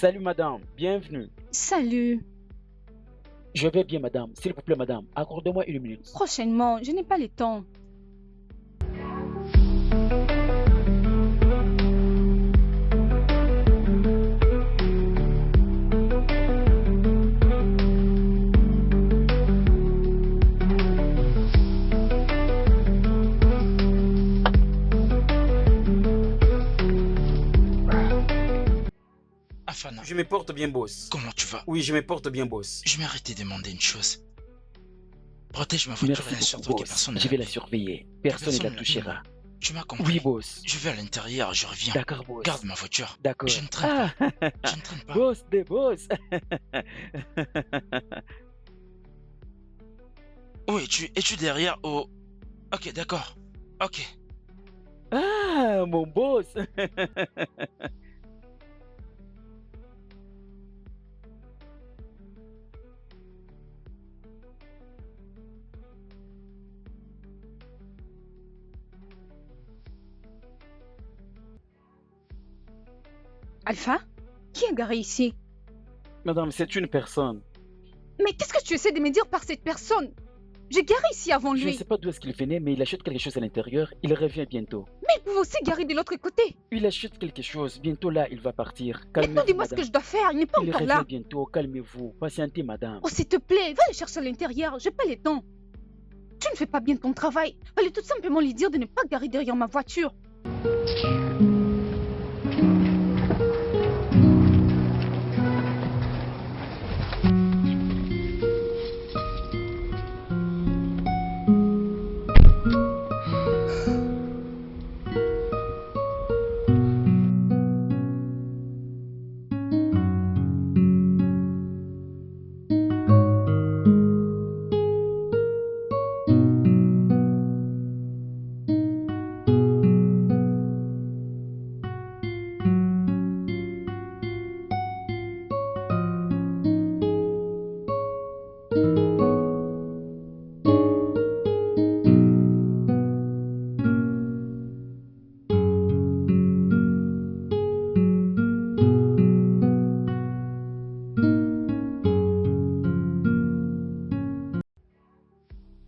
Salut madame, bienvenue. Salut. Je vais bien madame. S'il vous plaît madame, accordez-moi une minute. Prochainement, je n'ai pas le temps. Afana, Je me porte bien boss. comment tu vas? Oui, je me porte bien boss. Je vais arrêter de demander une chose. Protège ma voiture et Merci assure-toi beaucoup que personne boss. ne Je vais la l'abîme. surveiller. Personne ne la touchera. Tu m'as compris? Oui boss. Je vais à l'intérieur, je reviens. D'accord boss. Garde ma voiture. D'accord. Je ne traîne pas. Je ne traîne pas. Boss des boss. Où es-tu? Es-tu derrière au... Ok, d'accord. Ok. Ah, mon boss. Alpha? Qui est garé ici? Madame, c'est une personne. Mais qu'est-ce que tu essaies de me dire par cette personne? J'ai garé ici avant Je ne lui. sais pas d'où est-ce qu'il venait, mais il achète quelque chose à l'intérieur. Il revient bientôt. Mais il pouvait aussi garer de l'autre côté. Il achète quelque chose. Bientôt là, il va partir. Maintenant, Calmez-vous, dis-moi ce que madame. je dois faire. Il n'est pas Il encore revient là. bientôt. Calmez-vous. Patientez, madame. Oh, s'il te plaît, va le chercher à l'intérieur. J'ai pas le temps. Tu ne fais pas bien ton travail. Fallait tout simplement lui dire de ne pas garer derrière ma voiture.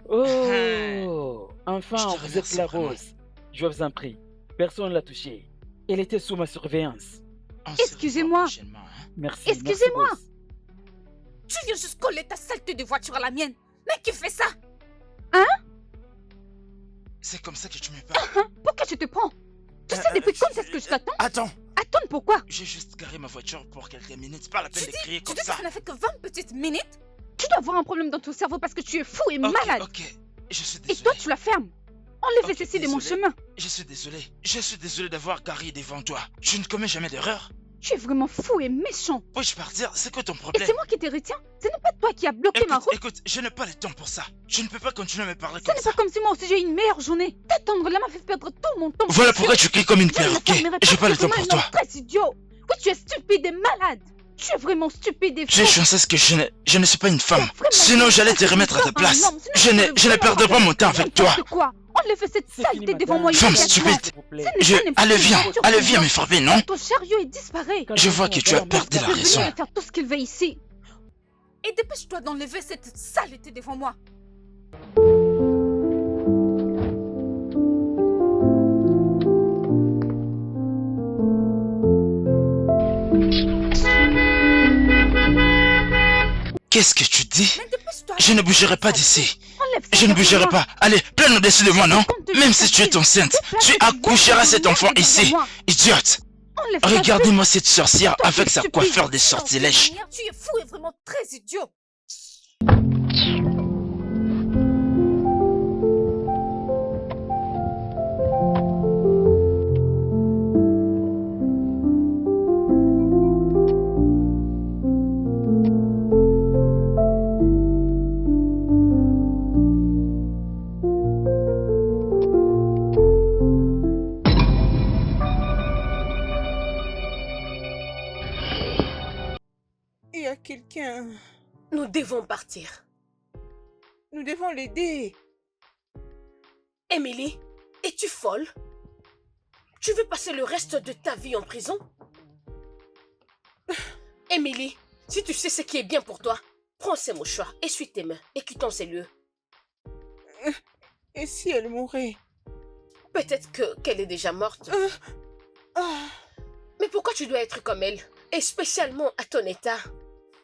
Oh, Je enfin, te vous êtes remercie là, vraiment. boss. Je vous en prie. Personne ne l'a touché. Elle était sous ma surveillance. On se Excusez-moi. revoit prochainement, hein. Merci. Excusez-moi. Merci, boss. Tu viens juste coller ta saleté de voiture à la mienne. Mais qui fait ça? C'est comme ça que tu me parles. Pourquoi je te prends? Tu sais depuis quand est-ce que je t'attends? Attends, Attends, pourquoi? j'ai juste garé ma voiture pour quelques minutes. Pas la peine Tu de crier Tu comme dis que ça. ça n'a fait que 20 petites minutes? Tu dois avoir un problème dans ton cerveau parce que tu es fou et Ok, malade. ok. Je suis Et désolé. toi, tu la fermes. Enlève Ok, ceci de mon désolé. chemin. Je suis désolé. Je suis désolé d'avoir garé devant toi. Je ne commets jamais d'erreur. Tu es vraiment fou et méchant. Puis-je partir? C'est quoi ton Et problème? c'est moi qui te retiens. Ce n'est pas toi qui as bloqué ma route. Écoute, je n'ai pas le temps pour ça. Je ne peux pas continuer à me parler Ce comme n'est ça. pas comme si moi aussi j'ai eu une meilleure journée. T'attendre là m'a fait perdre tout mon temps. Voilà pourquoi tu cries comme une Je ne pierre, me ok? fermerai J'ai pas le c'est temps vraiment pour un toi. homme très idiot. Oui, tu es stupide et malade. Tu es vraiment stupide et J'ai fou. chanceuse que je ne suis pas une femme. Tu es vraiment Sinon, j'allais te fou. remettre à ta Tu es place. un homme. Sinon, Je tu ne vraiment perdrai pas mon temps avec toi. n'importe quoi. Enlève cette C'est fini, saleté devant madame. moi Femme immédiatement. stupide. S'il vous plaît. Ce n'est pas Allez, n'importe viens. quoi. Allez, viens m'éfarber, non? Ton chariot et disparaît. Je vois que tu as Calmez-vous, perdu la madame. Je raison. vais faire tout ce qu'il veut ici. Et dépêche-toi d'enlever cette saleté devant moi. Qu'est-ce que tu dis? Mais dépêche-toi. Je ne bougerai pas d'ici. Enlève ça Je ne devant bougerai moi. pas. Allez, plane au-dessus de moi, non? Même si tu es enceinte, tu accoucheras cet enfant ici. Idiote! Enlève ça Regardez-moi cette sorcière Toi, avec tu es sa stupide. coiffure des sortilèges. Tu es fou et vraiment très idiot. Il y a quelqu'un. Nous devons partir. Nous devons l'aider. Emily, es-tu folle? Tu veux passer le reste de ta vie en prison? Emily, si tu sais ce qui est bien pour toi, prends ces mouchoirs, essuie tes mains et quittons ces lieux. Et si elle mourait? Peut-être qu'elle est déjà morte. Ah, Mais pourquoi tu dois être comme elle? Et spécialement à ton état.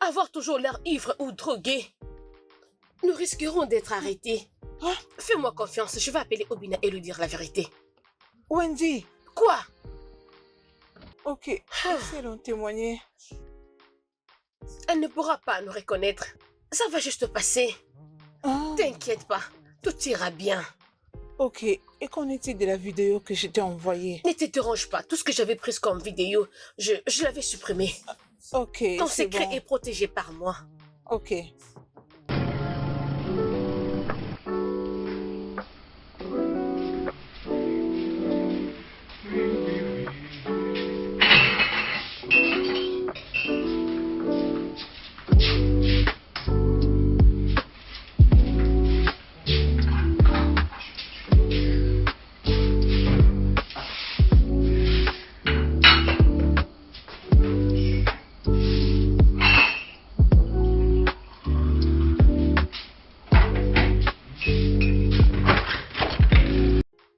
Avoir toujours l'air ivre ou drogué. Nous risquerons d'être arrêtés. Ah. Fais-moi confiance, je vais appeler Obina et lui dire la vérité. Wendy! Quoi? Ok, laissez-le en témoigner. Elle ne pourra pas nous reconnaître. Ça va juste passer. Ah, T'inquiète pas, tout ira bien. ok, et qu'en est-il de la vidéo que je t'ai envoyée? Ne te dérange pas, tout ce que j'avais pris comme vidéo, je l'avais supprimé. Ok, Ton c'est secret bon. est protégé par moi. Ok.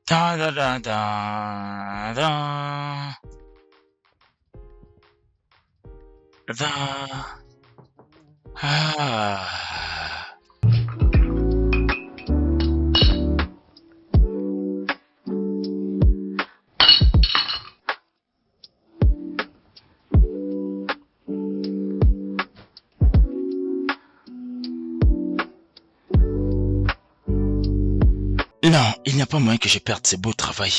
Da da da da da. Da. Ah. Non, il n'y a pas moyen que je perde ce beau travail.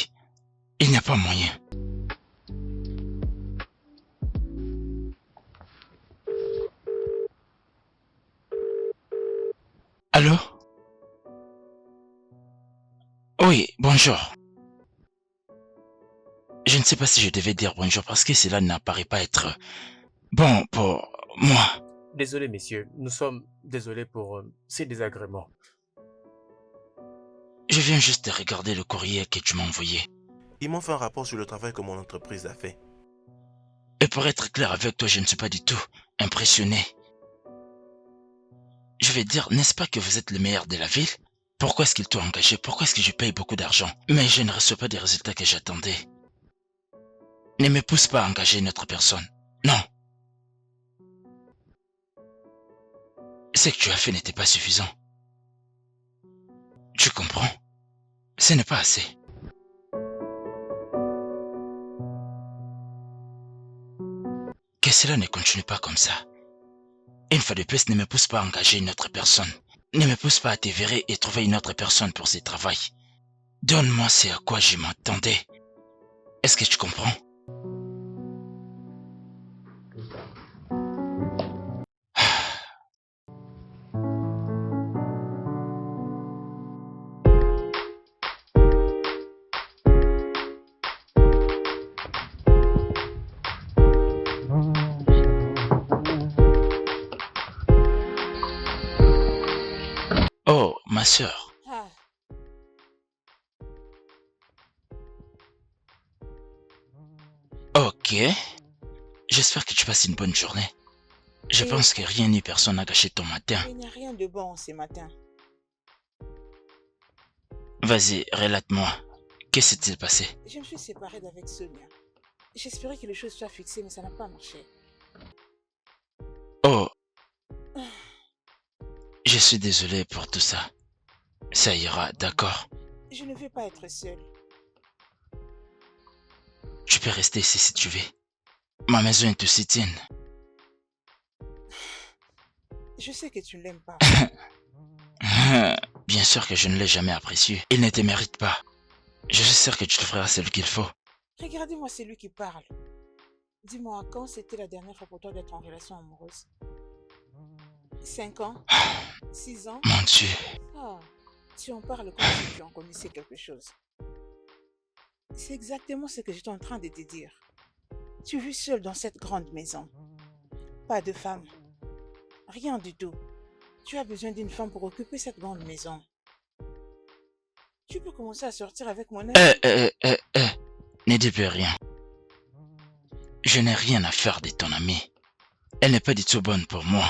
Il n'y a pas moyen. Allô? Oui, bonjour. Je ne sais pas si je devais dire bonjour parce que cela n'apparaît pas être bon pour moi. Désolé, messieurs. Nous sommes désolés pour ces désagréments. Je viens juste de regarder le courrier que tu m'as envoyé. Ils m'ont fait un rapport sur le travail que mon entreprise a fait. Et pour être clair avec toi, je ne suis pas du tout impressionné. Je vais dire, n'est-ce pas que vous êtes le meilleur de la ville? Pourquoi est-ce qu'ils t'ont engagé? Pourquoi est-ce que je paye beaucoup d'argent? Mais je ne reçois pas des résultats que j'attendais. Ne me pousse pas à engager une autre personne. Non. Ce que tu as fait n'était pas suffisant. Tu comprends? Ce n'est pas assez. Que cela ne continue pas comme ça. Une fois de plus, ne me pousse pas à engager une autre personne. Ne me pousse pas à te virer et trouver une autre personne pour ce travail. Donne-moi ce à quoi je m'attendais. Est-ce que tu comprends? Oh, ma sœur. Ah, Ok. J'espère que tu passes une bonne journée. Je Et- pense que rien ni personne n'a gâché ton matin. il n'y a rien de bon ce matin. Vas-y, relate-moi. Qu'est-ce qui s'est passé? Je me suis séparée d'avec Sonia. J'espérais que les choses soient fixées, mais ça n'a pas marché. Oh. Je suis désolé pour tout ça. Ça ira, d'accord? Je ne veux pas être seule. Tu peux rester ici si tu veux. Ma maison est aussi tienne. Je sais que tu ne l'aimes pas. Bien sûr que je ne l'ai jamais apprécié. Il ne te mérite pas. Je suis sûr que tu te feras ce qu'il faut. Regardez-moi celui qui parle. Dis-moi, quand c'était la dernière fois pour toi d'être en relation amoureuse? 5 ans? 6 ans? Mon Dieu. Ah, tu en parles comme si tu en connaissais quelque chose. C'est exactement ce que j'étais en train de te dire. Tu vis seul dans cette grande maison. Pas de femme. Rien du tout. Tu as besoin d'une femme pour occuper cette grande maison. Tu peux commencer à sortir avec mon ami. Ne dis plus rien. Je n'ai rien à faire de ton ami. Elle n'est pas du tout bonne pour moi.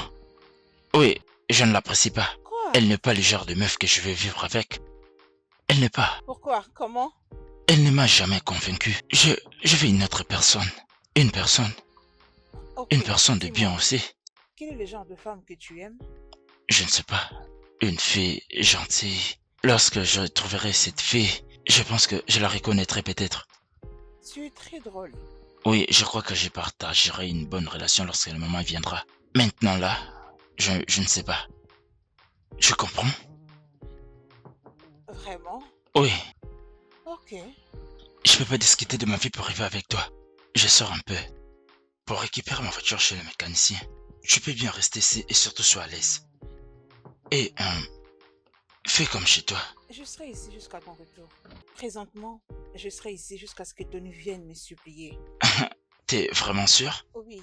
Oui, je ne l'apprécie pas. Quoi? Elle n'est pas le genre de meuf que je vais vivre avec. Elle n'est pas. Pourquoi? Comment? Elle ne m'a jamais convaincu. Je veux une autre personne. Une personne. Ok, Une personne de dis-moi, bien aussi. quel est le genre de femme que tu aimes? Je ne sais pas. Une fille gentille. Lorsque je trouverai cette fille, je pense que je la reconnaîtrai peut-être. Tu es très drôle. Oui, je crois que je partagerai une bonne relation lorsque le moment viendra. Maintenant là, je ne sais pas. Je comprends? Vraiment? Oui, Ok. je peux pas discuter de ma vie pour arriver avec toi. Je sors un peu. Pour récupérer ma voiture chez le mécanicien. Tu peux bien rester ici et surtout sois à l'aise. Et fais comme chez toi. Je serai ici jusqu'à ton retour. Présentement, je serai ici jusqu'à ce que Tony vienne me supplier. T'es vraiment sûr? Oui.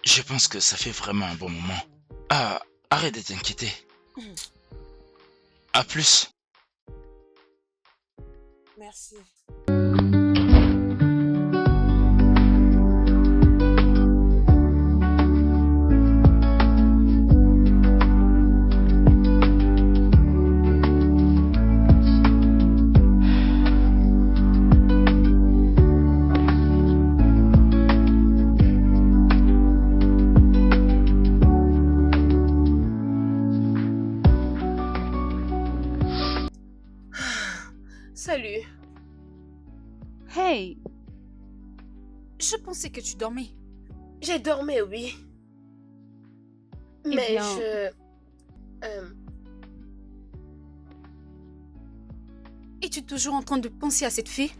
Je pense que ça fait vraiment un bon moment. Ah, arrête de t'inquiéter. À plus. Merci. Salut. Hey, Je pensais que tu dormais. J'ai dormi, oui. Eh Mais bien. Es-tu toujours en train de penser à cette fille?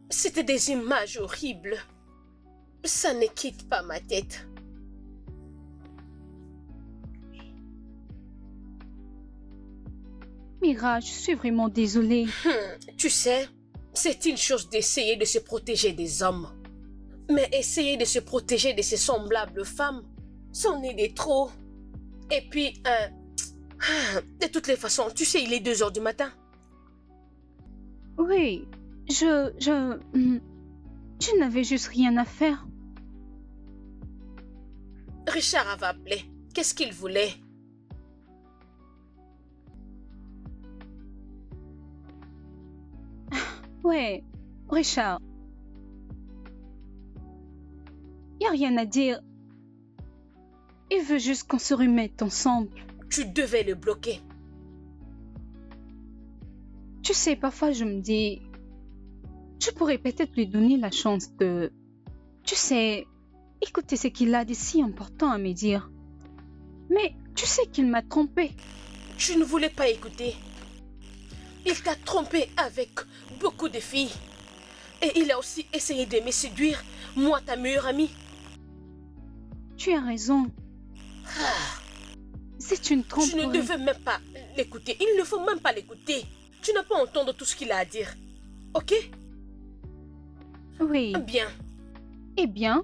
C'était des images horribles. Ça ne quitte pas ma tête. Mira, je suis vraiment désolée. Tu sais, c'est une chose d'essayer de se protéger des hommes. Mais essayer de se protéger de ses semblables femmes, c'en est des trop. Et puis, de toutes les façons, tu sais, il est 2 heures du matin. Oui, je n'avais juste rien à faire. Richard avait appelé. Qu'est-ce qu'il voulait? Ouais, Richard. Y a rien à dire. Il veut juste qu'on se remette ensemble. Tu devais le bloquer. Tu sais, parfois je me dis, je pourrais peut-être lui donner la chance de, tu sais, écouter ce qu'il a de si important à me dire. Mais tu sais qu'il m'a trompée. Tu ne voulais pas écouter. Il t'a trompé avec beaucoup de filles. Et il a aussi essayé de me séduire, moi ta meilleure amie. Tu as raison. C'est une Tu tromperie. ne devais même pas l'écouter. Il ne faut même pas l'écouter. Tu n'as pas entendre tout ce qu'il a à dire. Ok? Oui. Bien. Eh bien,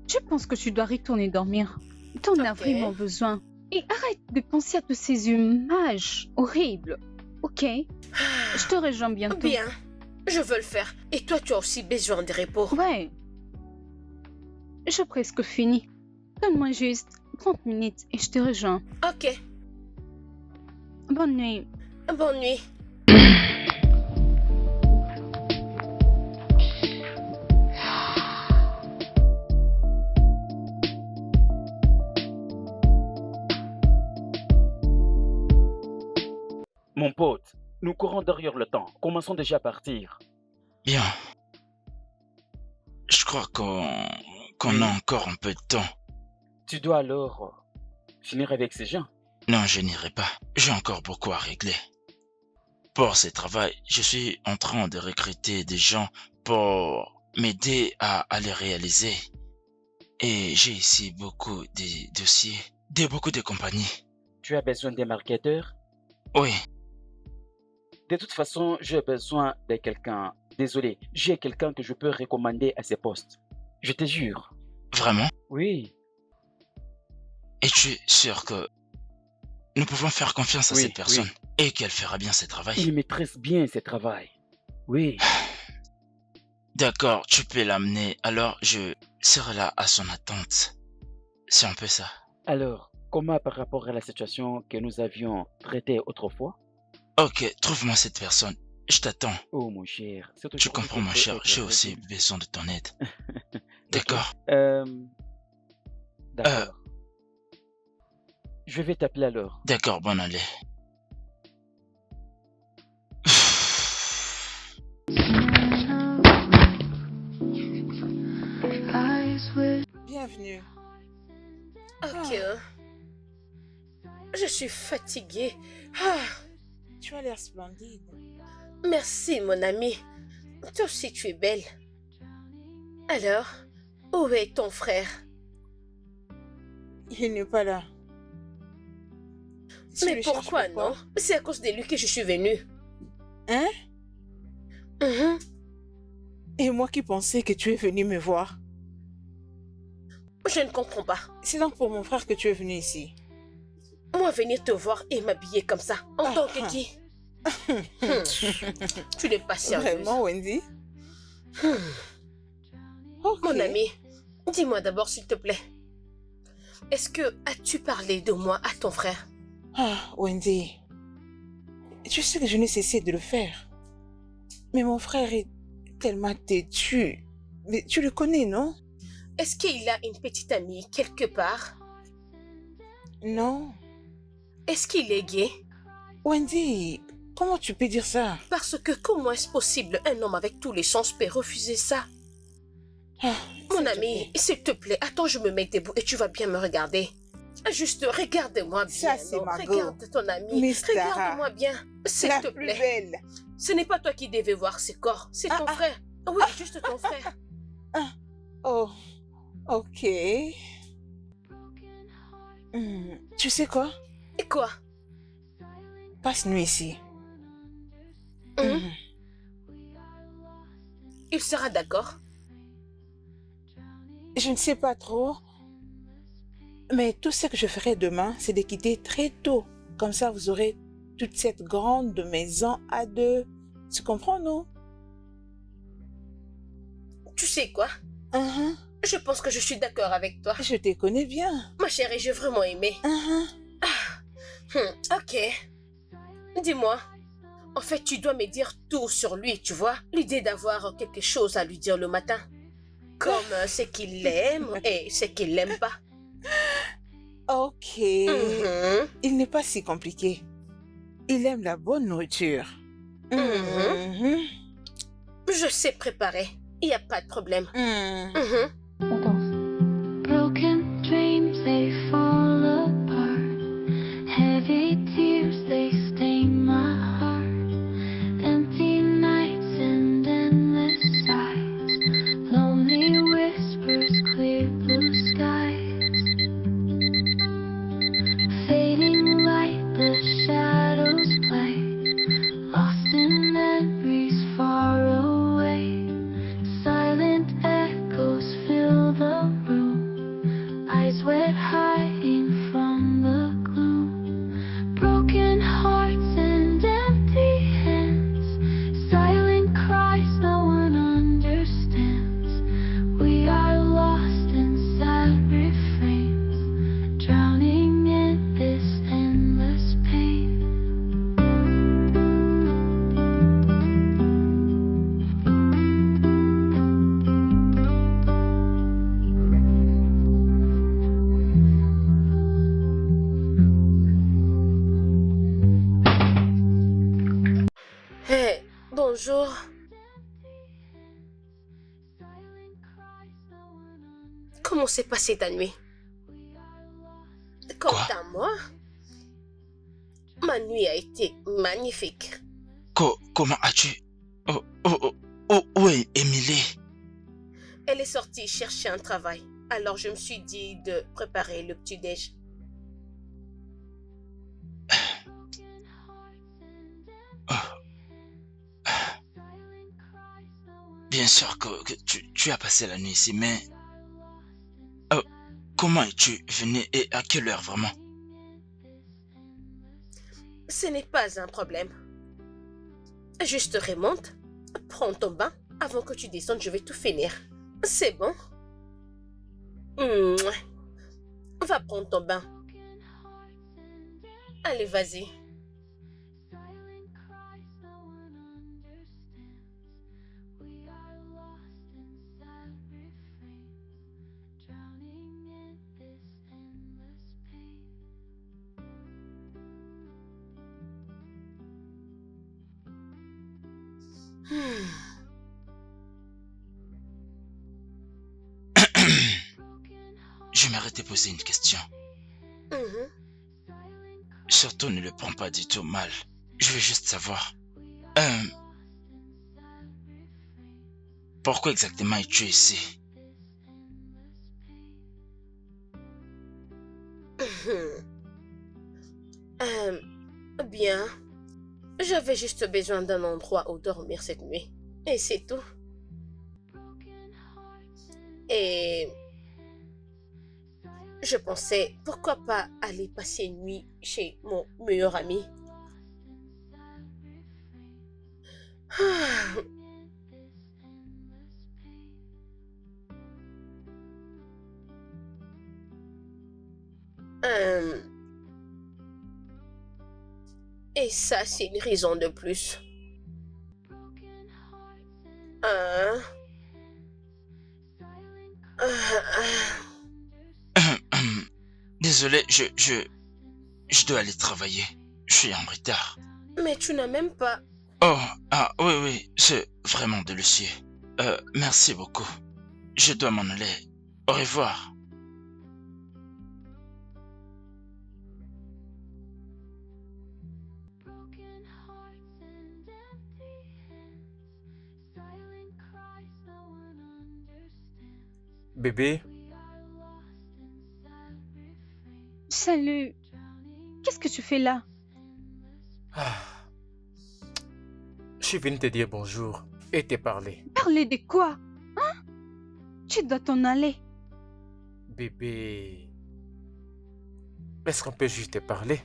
je pense que tu dois retourner dormir. T'en as Ok. vraiment besoin. Et arrête de penser à toutes ces images horribles. Ok? Je te rejoins bientôt. Bien. Je veux le faire. Et toi, tu as aussi besoin de repos. Ouais. J'ai presque fini. Donne-moi juste 30 minutes et je te rejoins. Ok. Bonne nuit. Bonne nuit. Mon pote, nous courons derrière le temps. Commençons déjà à partir. Bien. Je crois qu'on a encore un peu de temps. Tu dois alors finir avec ces gens. Non, je n'irai pas. J'ai encore beaucoup à régler. Pour ce travail, je suis en train de recruter des gens pour m'aider à les réaliser. Et j'ai ici beaucoup de dossiers, beaucoup de compagnies. Tu as besoin des marketeurs. Oui, De toute façon, j'ai besoin de quelqu'un. Désolé, j'ai quelqu'un que je peux recommander à ces postes. Je te jure. vraiment. Oui, Es-tu sûr que nous pouvons faire confiance à Oui, cette personne et qu'elle fera bien ce travail? il maîtrise bien ce travail. Oui, D'accord, tu peux l'amener. Alors, je serai là à son attente. C'est un peu ça. Alors, comment par rapport à la situation que nous avions traitée autrefois? Ok, trouve-moi cette personne. Je t'attends. Oh mon cher, c'est Tu aujourd'hui comprends, que mon je peux cher, être j'ai aussi résolu. besoin de ton aide. Ok. D'accord? Euh, Euh, d'accord. Je vais t'appeler alors. d'accord, bonne année. Bienvenue. Ok. Je suis fatiguée. Ah, Tu as l'air splendide. merci, mon ami. Toi aussi, tu es belle. Alors, où est ton frère? Il n'est pas là. Tu Mais le cherches pourquoi non? C'est à cause de lui que je suis venue. Hein? Mhm. Et moi qui pensais que tu es venu me voir. Je ne comprends pas. C'est donc pour mon frère que tu es venu ici. Moi, venir te voir et m'habiller comme ça, en tant que qui? Tu n'es pas sérieuse. Vraiment, Wendy? Ok. Mon ami, dis-moi d'abord s'il te plaît. Est-ce que as-tu parlé de moi à ton frère? Ah, Wendy. Tu sais que je n'ai cessé de le faire. Mais mon frère est tellement têtu. Mais tu le connais, non? Est-ce qu'il a une petite amie quelque part? Non. Est-ce qu'il est gay? Wendy, comment tu peux dire ça? Parce que comment est-ce possible un homme avec tous les sens peut refuser ça? Ah, Mon s'il te ami, plaît. s'il te plaît, attends, je me mets debout et tu vas bien me regarder. Juste regarde-moi bien. Ça, c'est non? Margot. Regarde ton ami. Miss Tara. Regarde-moi bien, s'il La te plus plaît. belle. Ce n'est pas toi qui devais voir ce corps, c'est ton frère. Oui, juste ton frère. Oh, ok. Tu sais quoi? Et quoi? Passe nuit ici. Hum, Il sera d'accord. Je ne sais pas trop. Mais tout ce que je ferai demain, c'est de quitter très tôt. Comme ça, vous aurez toute cette grande maison à deux. Tu comprends, non? Tu sais quoi? Mhm. Je pense que je suis d'accord avec toi. Je te connais bien. Ma chérie, j'ai vraiment aimé. Mhm. Ok. Dis-moi. En fait, tu dois me dire tout sur lui, tu vois? L'idée d'avoir quelque chose à lui dire le matin. Comme ce qu'il aime et ce qu'il n'aime pas. Ok. Mhm. Il n'est pas si compliqué. Il aime la bonne nourriture. Mhm. Je sais préparer. Il n'y a pas de problème. Mhm. Mhm. Broken dreams, they fall apart. Heavy tears, they stain my heart. Empty nights and endless sighs. Lonely whispers, clear blue skies. Fading light, the shadows play. Lost in memories far away. Silent echoes fill the room. Eyes wet, hiding from the gloom. Broken hearts and empty hands. Silent cries no one understands. We are lost in sad refrains. Drowning in this endless pain. Hey, bonjour. Comment s'est passée ta nuit? Quant Quoi? à moi, ma nuit a été magnifique. Comment as-tu... Où est Émilie? Elle est sortie chercher un travail. Alors je me suis dit de préparer le petit-déj. Bien sûr que tu as passé la nuit ici, mais... comment es-tu venu et à quelle heure vraiment? Ce n'est pas un problème. Juste remonte, prends ton bain, Avant que tu descendes, je vais tout finir. C'est bon? Mouah. Va prendre ton bain. Allez, vas-y. J'aimerais te poser une question. Mhm. Surtout ne le prends pas du tout mal. Je veux juste savoir. Pourquoi exactement es-tu ici? Bien. J'avais juste besoin d'un endroit où dormir cette nuit. Et c'est tout. Et je pensais, pourquoi pas aller passer une nuit chez mon meilleur ami. Ah. Et ça, c'est une raison de plus. Désolé, je dois aller travailler. Je suis en retard. Mais tu n'as même pas... Oh, ah oui, c'est vraiment délicieux. Merci beaucoup. Je dois m'en aller. Au revoir. Bébé, Salut. Qu'est-ce que tu fais là? ah, je suis venu te dire bonjour et te parler. Parler de quoi? Hein? Tu dois t'en aller. Bébé, est-ce qu'on peut juste te parler?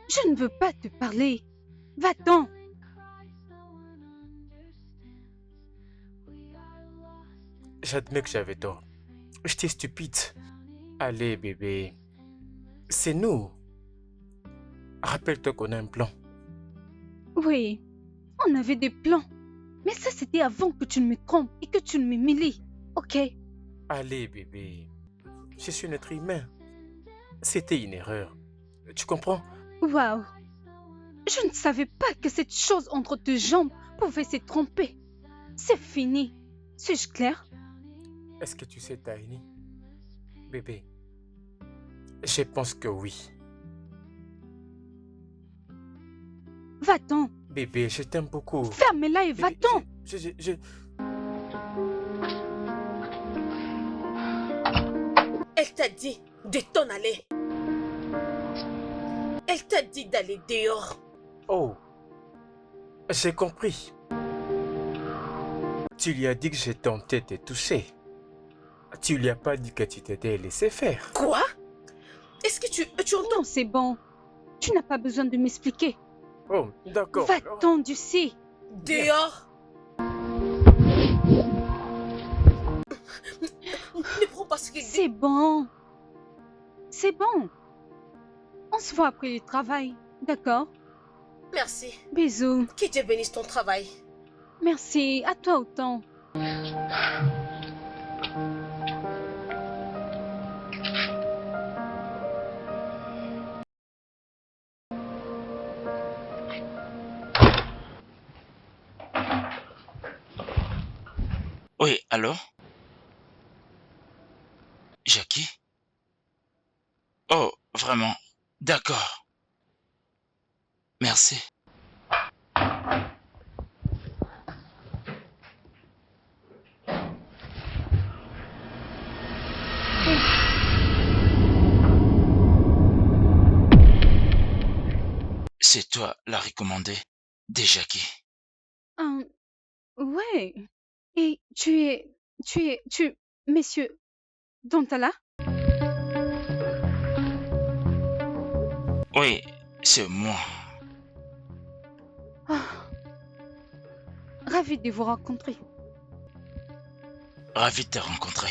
Je ne veux pas te parler. Va-t'en. J'admets que j'avais tort. J'étais stupide. Allez, bébé, c'est nous. Rappelle-toi qu'on a un plan. Oui, on avait des plans. Mais ça, c'était avant que tu ne me trompes et que tu ne m'humilies. Ok? Allez, bébé, je suis un être humain. C'était une erreur. Tu comprends? Waouh. Je ne savais pas que cette chose entre tes jambes pouvait se tromper. C'est fini. Suis-je clair? Est-ce que tu sais, Tiny? Bébé, je pense que oui. Va-t'en. Bébé, je t'aime beaucoup. Ferme-la et Bébé, va-t'en. je- Elle t'a dit de t'en aller. Elle t'a dit d'aller dehors. Oh, j'ai compris. Tu lui as dit que j'ai tenté de te toucher. Tu lui as pas dit que tu t'étais laissé faire. Quoi? Est-ce que tu entends? Non, c'est bon. Tu n'as pas besoin de m'expliquer. Oh, d'accord. Va-t'en d'ici. Dehors. Ne prends pas ce qu'il dit. C'est bon. C'est bon. On se voit après le travail. D'accord? Merci. Bisous. Que Dieu bénisse ton travail. Merci. À toi autant. Oui, allô? Jackie? Oh, vraiment? D'accord. Merci. C'est toi la recommandée de Jackie. Ouais. Et monsieur Dantala? Oui, c'est moi. Ah. Ravie de vous rencontrer. Ravi de te rencontrer.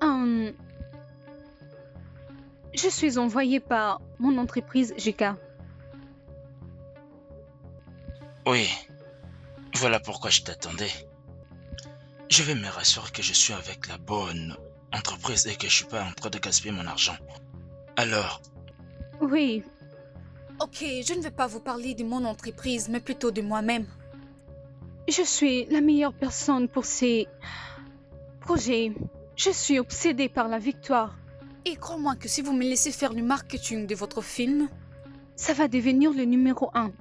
Hum, je suis envoyée par mon entreprise GK. Oui, voilà pourquoi je t'attendais. Je vais me rassurer que je suis avec la bonne entreprise et que je suis pas en train de gaspiller mon argent. Alors, Oui, Ok, je ne vais pas vous parler de mon entreprise, mais plutôt de moi-même. je suis la meilleure personne pour ces projets. Je suis obsédée par la victoire. Et crois-moi que si vous me laissez faire le marketing de votre film, Ça va devenir le numéro 1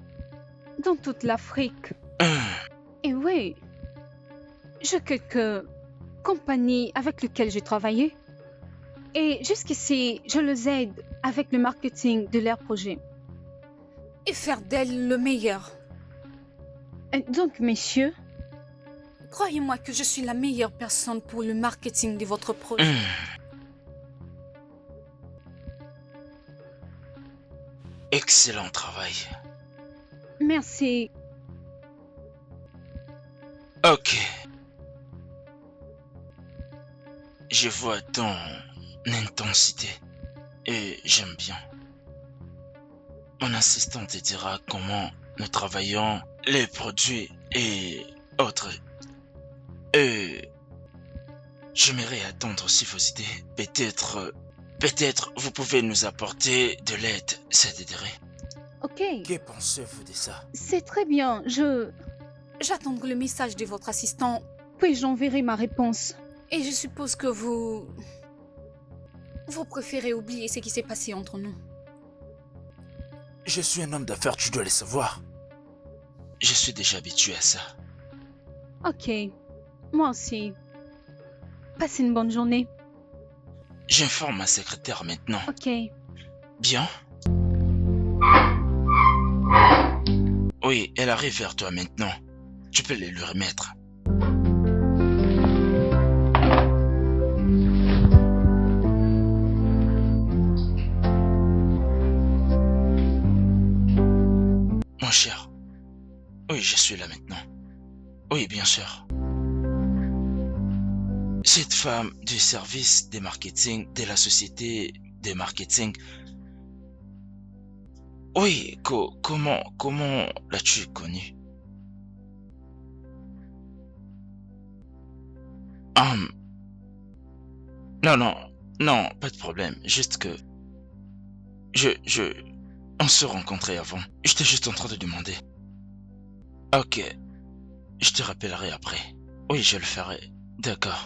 dans toute l'Afrique. Et oui, j'ai quelques compagnies avec lesquelles j'ai travaillé. Et jusqu'ici, je les aide avec le marketing de leurs projets. et faire d'elle le meilleur. Et donc, messieurs, Croyez-moi que je suis la meilleure personne pour le marketing de votre projet. excellent travail. merci. Ok. Je vois ton intensité et j'aime bien. Mon assistant te dira comment nous travaillons, les produits et autres. Et j'aimerais attendre aussi vos idées. Peut-être vous pouvez nous apporter de l'aide. Ça t'aiderait. Ok, Que pensez-vous de ça? c'est très bien. J'attends le message de votre assistant Puis j'enverrai ma réponse. et je suppose que vous préférez oublier ce qui s'est passé entre nous. Je suis un homme d'affaires, tu dois le savoir. Je suis déjà habitué à ça. Ok, moi aussi. Passez une bonne journée. J'informe ma secrétaire maintenant. Ok. Bien? Oui, elle arrive vers toi maintenant. Tu peux les lui remettre. Mon cher. Oui, je suis là maintenant. Oui, bien sûr. Cette femme du service des marketing de la société des marketing. Oui, comment l'as-tu connue? Non, pas de problème. Juste que on se rencontrait avant. J'étais juste en train de demander. Ok, je te rappellerai après. Oui, je le ferai. D'accord.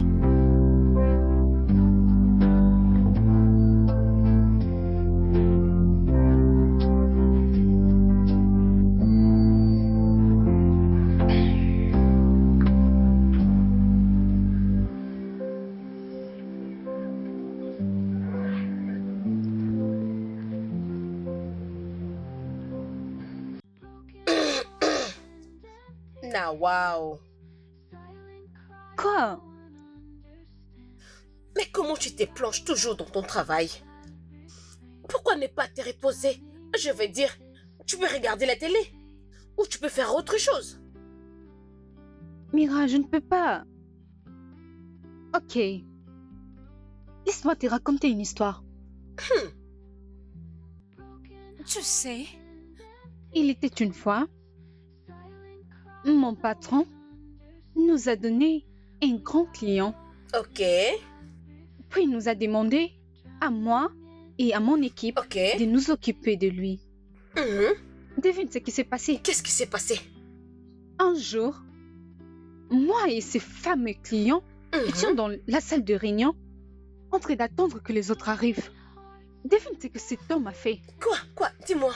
Ah, waouh. Quoi? Mais comment tu te plonges toujours dans ton travail? Pourquoi ne pas te reposer? Je veux dire, tu peux regarder la télé. Ou tu peux faire autre chose. Mira, je ne peux pas. Ok. Laisse-moi te raconter une histoire. Tu sais, Il était une fois, mon patron nous a donné un grand client, Ok, puis il nous a demandé, à moi et à mon équipe, ok. de nous occuper de lui. Mhm. Devine ce qui s'est passé. Qu'est-ce qui s'est passé? Un jour, moi et ces fameux clients étions dans la salle de réunion, en train d'attendre que les autres arrivent. Devine ce que cet homme a fait. Quoi? Dis-moi.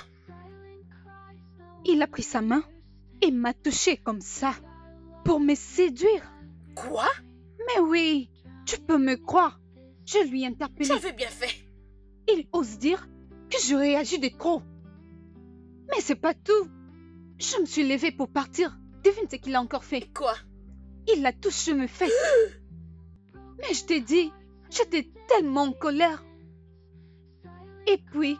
Il a pris sa main et m'a touché comme ça, pour me séduire. Quoi? Mais oui, tu peux me croire. Je lui ai interpellé. J'avais bien fait. Il ose dire que je réagis de trop. Mais c'est pas tout. Je me suis levée pour partir. Devine ce qu'il a encore fait. Quoi? Il a touché mes fesses. Mais je t'ai dit, j'étais tellement en colère. Et puis,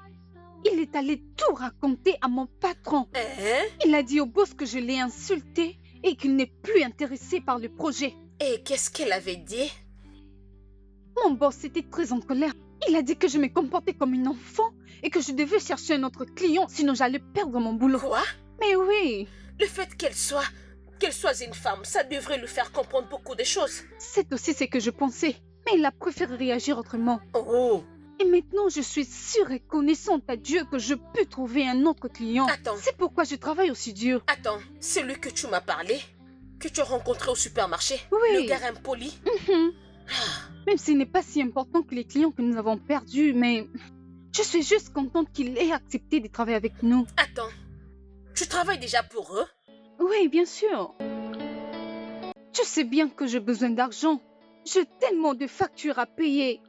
il est allé tout raconter à mon patron. Hein? Il a dit au boss que je l'ai insulté et qu'il n'est plus intéressé par le projet. Et qu'est-ce qu'elle avait dit? Mon boss était très en colère. Il a dit que je me comportais comme une enfant et que je devais chercher un autre client, sinon j'allais perdre mon boulot. Quoi? Mais oui, Le fait qu'elle soit une femme, ça devrait lui faire comprendre beaucoup de choses. c'est aussi ce que je pensais. Mais il a préféré réagir autrement. Oh, Et maintenant, je suis si reconnaissante à Dieu que je peux trouver un autre client. attends, C'est pourquoi je travaille aussi dur. c'est lui que tu m'as parlé? Que tu as rencontré au supermarché? Oui. Le gars impoli? Mhm. Même s'il n'est pas si important que les clients que nous avons perdus, mais je suis juste contente qu'il ait accepté de travailler avec nous. Attends, tu travailles déjà pour eux? Oui, bien sûr. Tu sais bien que j'ai besoin d'argent. J'ai tellement de factures à payer.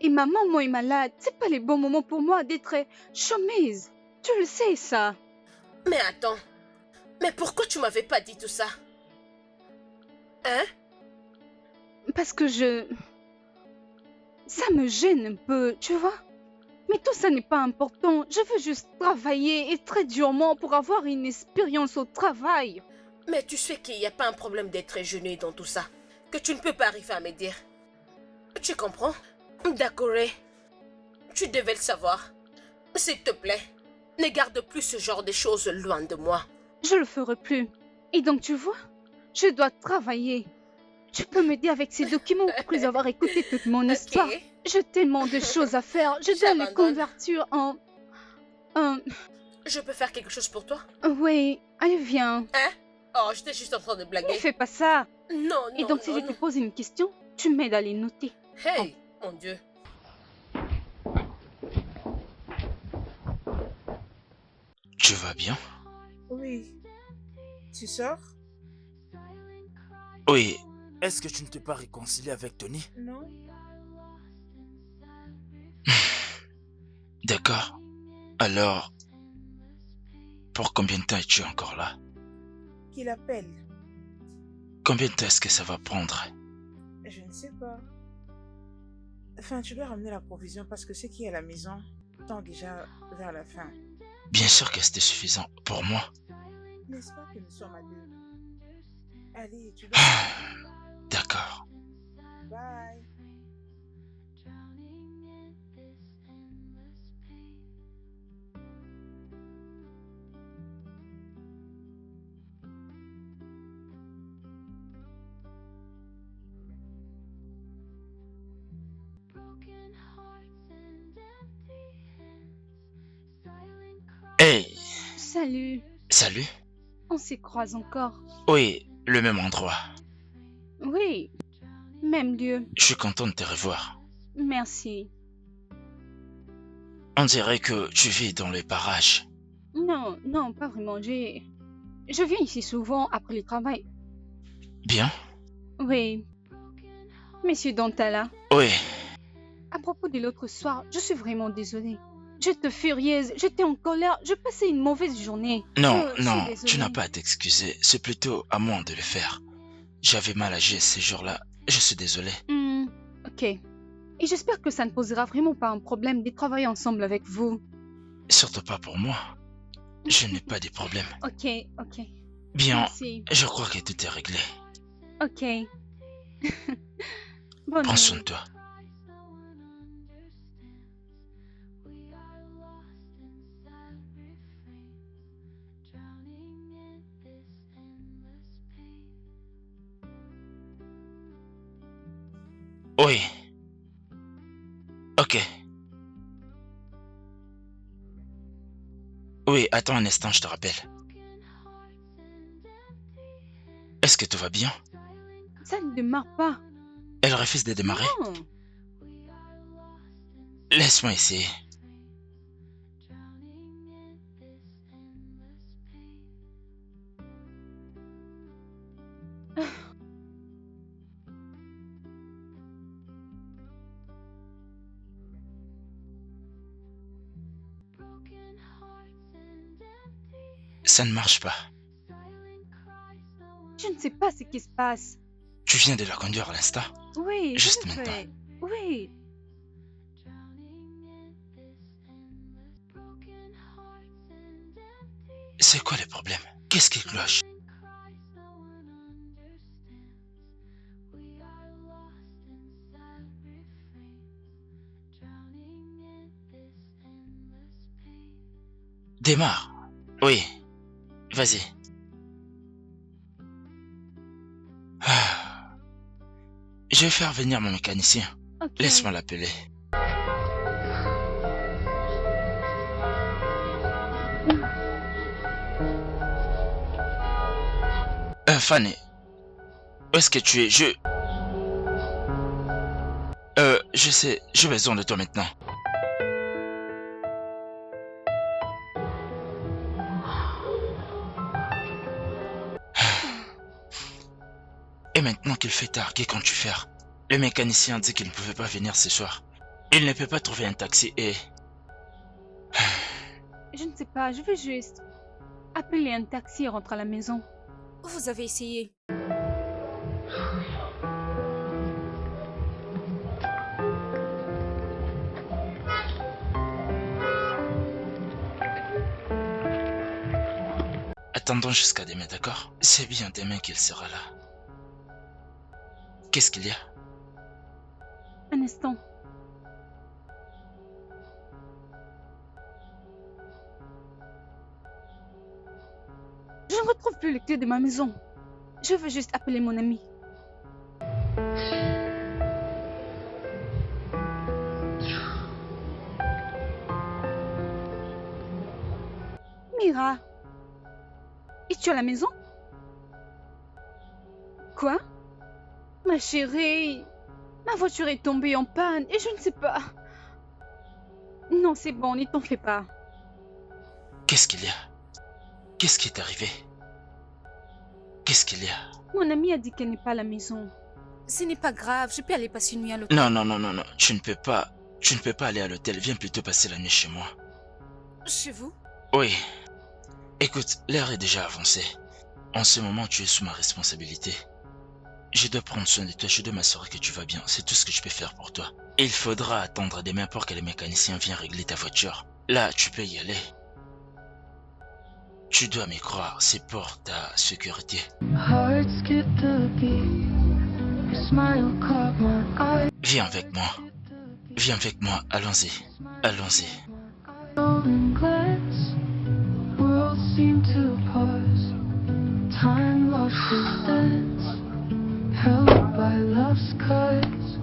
Et ma maman est malade. C'est pas les bons moments pour moi d'être chômeuse. Tu le sais, ça. Mais attends, mais pourquoi tu m'avais pas dit tout ça? Hein? Parce que ça me gêne un peu, tu vois. Mais tout ça n'est pas important. Je veux juste travailler et très durement pour avoir une expérience au travail. Mais tu sais qu'il n'y a pas un problème d'être jeune dans tout ça. Que tu ne peux pas arriver à me dire. Tu comprends? D'accord, tu devais le savoir. S'il te plaît, ne garde plus ce genre de choses loin de moi. Je le ferai plus. Et donc, tu vois, je dois travailler. Tu peux m'aider avec ces documents après avoir écouté toute mon histoire. Ok. J'ai tellement de choses à faire. Je dois les J'abandonne. convertir en... Je peux faire quelque chose pour toi? Oui, allez, viens. Hein? Oh, j'étais juste en train de Ne blaguer. fais pas ça. Non, Et donc, si je te pose une question, tu m'aides à les noter. Hey, mon Dieu. Tu vas bien? Oui. Tu sors? Oui. Est-ce que tu ne t'es pas réconcilié avec Tony? Non. D'accord. Alors, pour combien de temps es-tu encore là? Qu'il appelle? Combien de temps est-ce que ça va prendre? Je ne sais pas. Enfin, tu dois ramener la provision parce que ce qui est à la maison tend déjà vers la fin. Bien sûr que c'était suffisant pour moi. N'est-ce pas que nous sommes à deux? Allez, tu dois... D'accord. Bye. Hey, Salut. salut. On s'y croise encore. Oui, le même endroit. Oui, même lieu. Je suis content de te revoir. Merci. On dirait que tu vis dans les parages. Non, non, pas vraiment. Je viens ici souvent après le travail. Bien? Oui. Monsieur Dantala, Oui. à propos de l'autre soir, je suis vraiment désolée. J'étais furieuse, j'étais en colère, je passais une mauvaise journée. Non, Je suis non, désolée. tu n'as pas à t'excuser. C'est plutôt à moi de le faire. J'avais mal agi ces jours-là. Je suis désolé. Ok. Et j'espère que ça ne posera vraiment pas un problème de travailler ensemble avec vous. Surtout pas pour moi. Je n'ai pas de problème. Ok, ok. Bien, Merci. je crois que tout est réglé. Ok. Bonne Prends soin nuit. de toi. Oui. Ok. Oui, attends un instant, je te rappelle. Est-ce que tout va bien? Ça ne démarre pas. Elle refuse de démarrer? Non. Laisse-moi essayer. Ça ne marche pas. Je ne sais pas ce qui se passe. Tu viens de la conduire à l'instant? Oui, Juste je le maintenant. fais. Oui. C'est quoi le problème? Qu'est-ce qui cloche? Démarre. Oui, vas-y. Ah. Je vais faire venir mon mécanicien. Ok. Laisse-moi l'appeler. Fanny, où est-ce que tu es? Je sais, j'ai besoin de toi maintenant. Et maintenant qu'il fait tard, que comptes-tu faire? Le mécanicien dit qu'il ne pouvait pas venir ce soir. Il ne peut pas trouver un taxi et... Je ne sais pas, je veux juste appeler un taxi et rentrer à la maison. Vous avez essayé. Attendons jusqu'à demain, d'accord? C'est bien demain qu'il sera là. Qu'est-ce qu'il y a? Un instant. Je ne retrouve plus les clés de ma maison. Je veux juste appeler mon ami. Mira, es-tu à la maison? Quoi? Ma chérie, ma voiture est tombée en panne et je ne sais pas. Non, c'est bon, n'y t'en fais pas. Qu'est-ce qu'il y a? Qu'est-ce qui est arrivé? Qu'est-ce qu'il y a? Mon amie a dit qu'elle n'est pas à la maison. Ce n'est pas grave, je peux aller passer une nuit à l'hôtel. Non, tu ne peux pas aller à l'hôtel, viens plutôt passer la nuit chez moi. Chez vous? Oui. Écoute, l'heure est déjà avancée. En ce moment, tu es sous ma responsabilité. Je dois prendre soin de toi, je dois m'assurer que tu vas bien, c'est tout ce que je peux faire pour toi. Il faudra attendre demain pour que le mécanicien vienne régler ta voiture. Là, tu peux y aller. Tu dois m'y croire, c'est pour ta sécurité. Heart skipped a beat. Your smile caught my eye. Viens avec moi. Viens avec moi, allons-y. Allons-y. Golden glance. Worlds seem to pause. Time lost its dance. Held by love's cuts.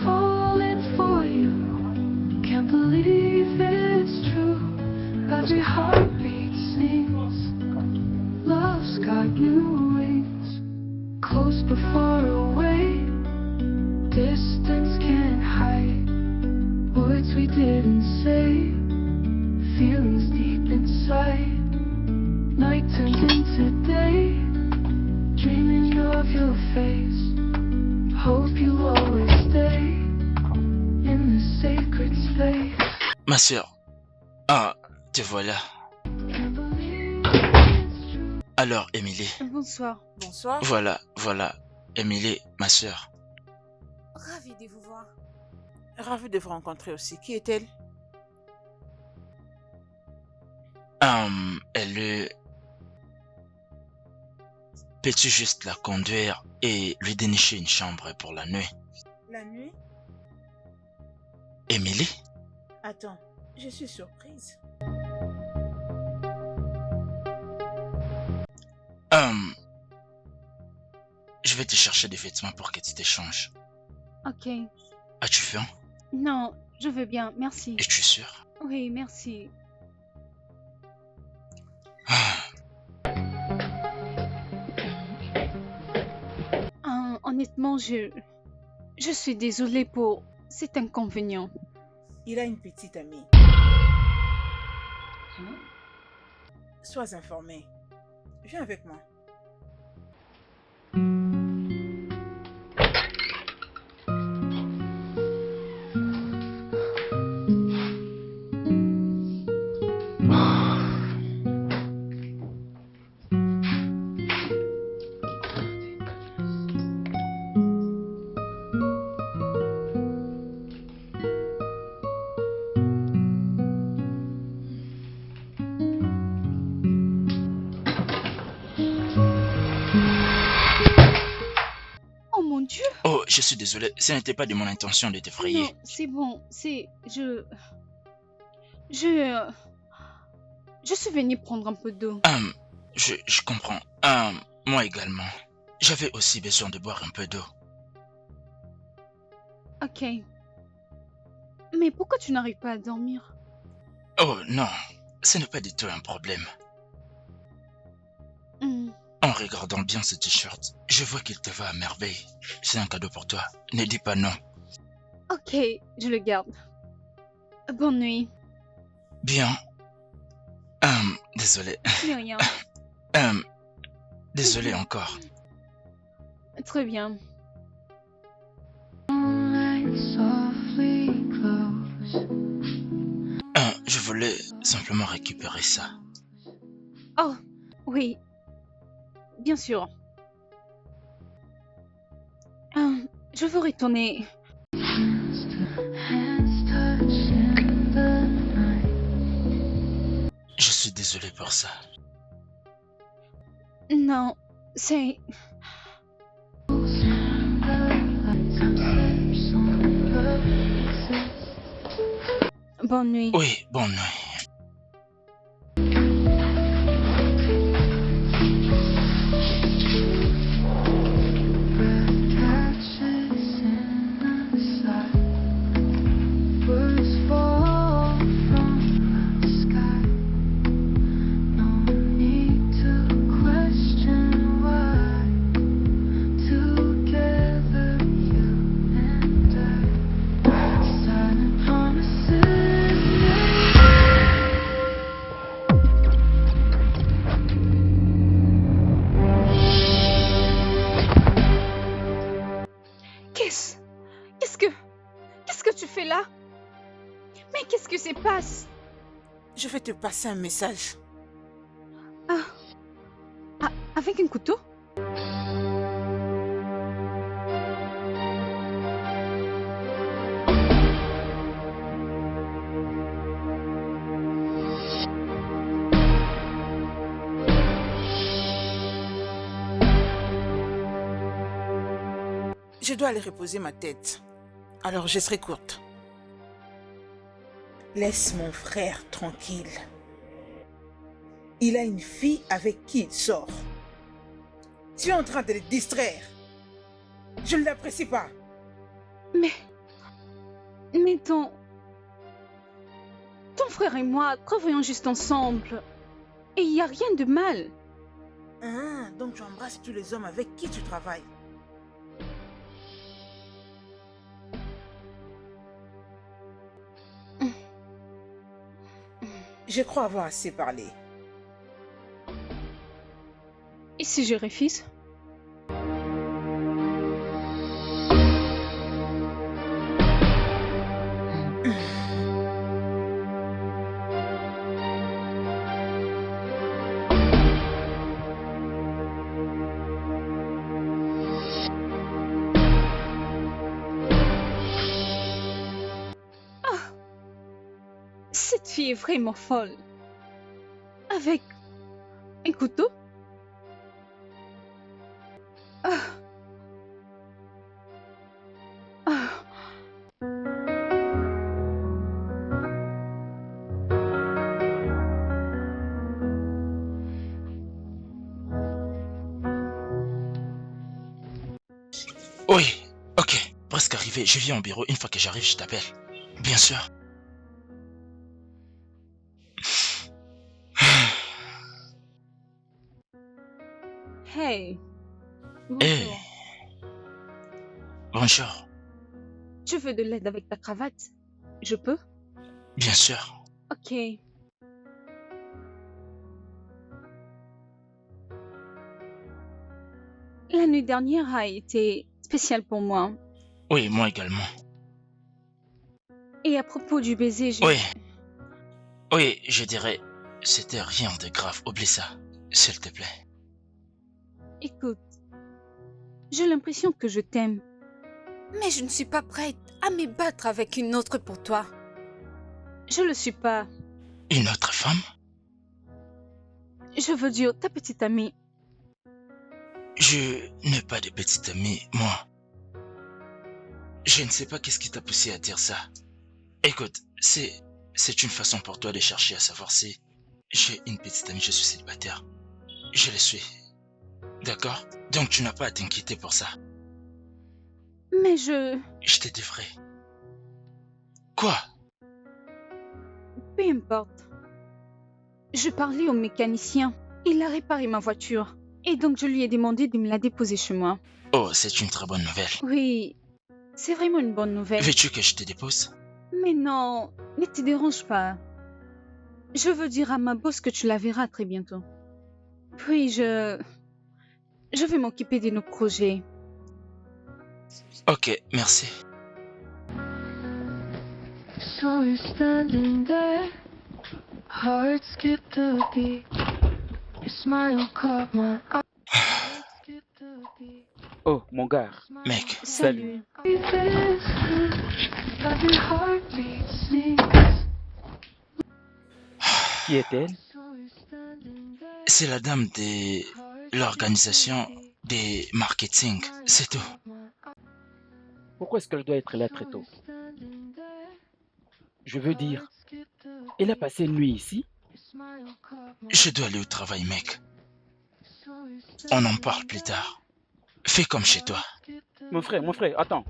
Falling for you. Can't believe it's true. Every heartbeat sings. Love's got new wings. Close but far away. Distance can't hide. Words we didn't say. Feelings deep inside. Night turns into day. Dreaming of your face. Hope you always stay in the sacred space. Ma sœur. Ah, te voilà. Can't believe it's true. Alors, Émilie. Bonsoir. Bonsoir. Voilà. Émilie, ma sœur. Ravi de vous voir. Ravie de vous rencontrer aussi. Qui est-elle? Elle est... Peux-tu juste la conduire et lui dénicher une chambre pour la nuit? La nuit? Émilie? Attends, je suis surprise. Je vais te chercher des vêtements pour que tu t'échanges. Ok. As-tu faim? Non, je veux bien, merci. Es-tu sûr? Oui, merci. Honnêtement, je suis désolée pour cet inconvénient. Il a une petite amie. Sois informé. Viens avec moi. Oh, je suis désolé, ce n'était pas de mon intention de t'effrayer. Non, c'est bon, c'est... Je suis venue prendre un peu d'eau. Je comprends. Moi également. J'avais aussi besoin de boire un peu d'eau. Ok. Mais pourquoi tu n'arrives pas à dormir? Oh non, ce n'est pas du tout un problème. En regardant bien ce t-shirt, je vois qu'il te va à merveille. C'est un cadeau pour toi. Ne dis pas non. Ok, je le garde. Bonne nuit. Bien. Désolé. De rien. Désolé encore. Très bien. Moonlight softly glows. Je voulais simplement récupérer ça. Oh, oui. Bien sûr. Je veux retourner. Hands touch in the night. Je suis désolé pour ça. Non, c'est... Bonne nuit. Oui, bonne nuit. Catches in the side. Words fall from the sky. No need to question why. Together, you and I. Silent promises. Qu'est-ce que tu fais là? Mais qu'est-ce que se passe? Je vais te passer un message. Avec un couteau? Je dois aller reposer ma tête. Alors je serai courte. Laisse mon frère tranquille. Il a une fille avec qui il sort. Tu es en train de le distraire. Je ne l'apprécie pas. Mais ton frère et moi travaillons juste ensemble. Et il n'y a rien de mal. Ah, donc tu embrasses tous les hommes avec qui tu travailles. Je crois avoir assez parlé. Et si je refuse? Cette fille est vraiment folle. Avec un couteau? Oui, ok. Presque arrivé. Je viens au bureau. Une fois que j'arrive, je t'appelle. Bien sûr. Hey. Hey. Bonjour. Bonjour. Tu veux de l'aide avec ta cravate? Je peux? Bien sûr. Ok. La nuit dernière a été spéciale pour moi. Oui, moi également. Et à propos du baiser, j'ai... Oui. Oui, je dirais, c'était rien de grave. Oublie ça, s'il te plaît. Écoute, j'ai l'impression que je t'aime. Mais je ne suis pas prête à me battre avec une autre pour toi. Je le suis pas. Une autre femme? Je veux dire, ta petite amie. Je n'ai pas de petite amie, moi. Je ne sais pas qu'est-ce qui t'a poussé à dire ça. Écoute, c'est une façon pour toi de chercher à savoir si j'ai une petite amie, je suis célibataire. Je le suis. D'accord? Donc tu n'as pas à t'inquiéter pour ça. Mais je... Je te dis vrai. Quoi? Peu importe. Je parlais au mécanicien. Il a réparé ma voiture. Et donc je lui ai demandé de me la déposer chez moi. Oh, c'est une très bonne nouvelle. Oui, c'est vraiment une bonne nouvelle. Veux-tu que je te dépose? Mais non, ne te dérange pas. Je veux dire à ma boss que tu la verras très bientôt. Puis je vais m'occuper de nos projets. Ok, merci. So you're standing there, heart skipped a beat. Your smile caught my eye. Heart skipped a beat. Oh, mon gars. Mec, Salut. Every heartbeat sneaks. Qui est-elle? So you're standing there, c'est la dame de heart l'organisation skipped a beat. des marketing. C'est tout. Pourquoi est-ce qu'elle doit être là très tôt? Standing there, Je veux dire, heart skipped a elle a beat. passé une nuit ici? Your smile caught my Je dois aller au travail, mec. So you're On en standing parle plus there, tard. Fais comme chez toi. heart skipped a Mon frère, attends.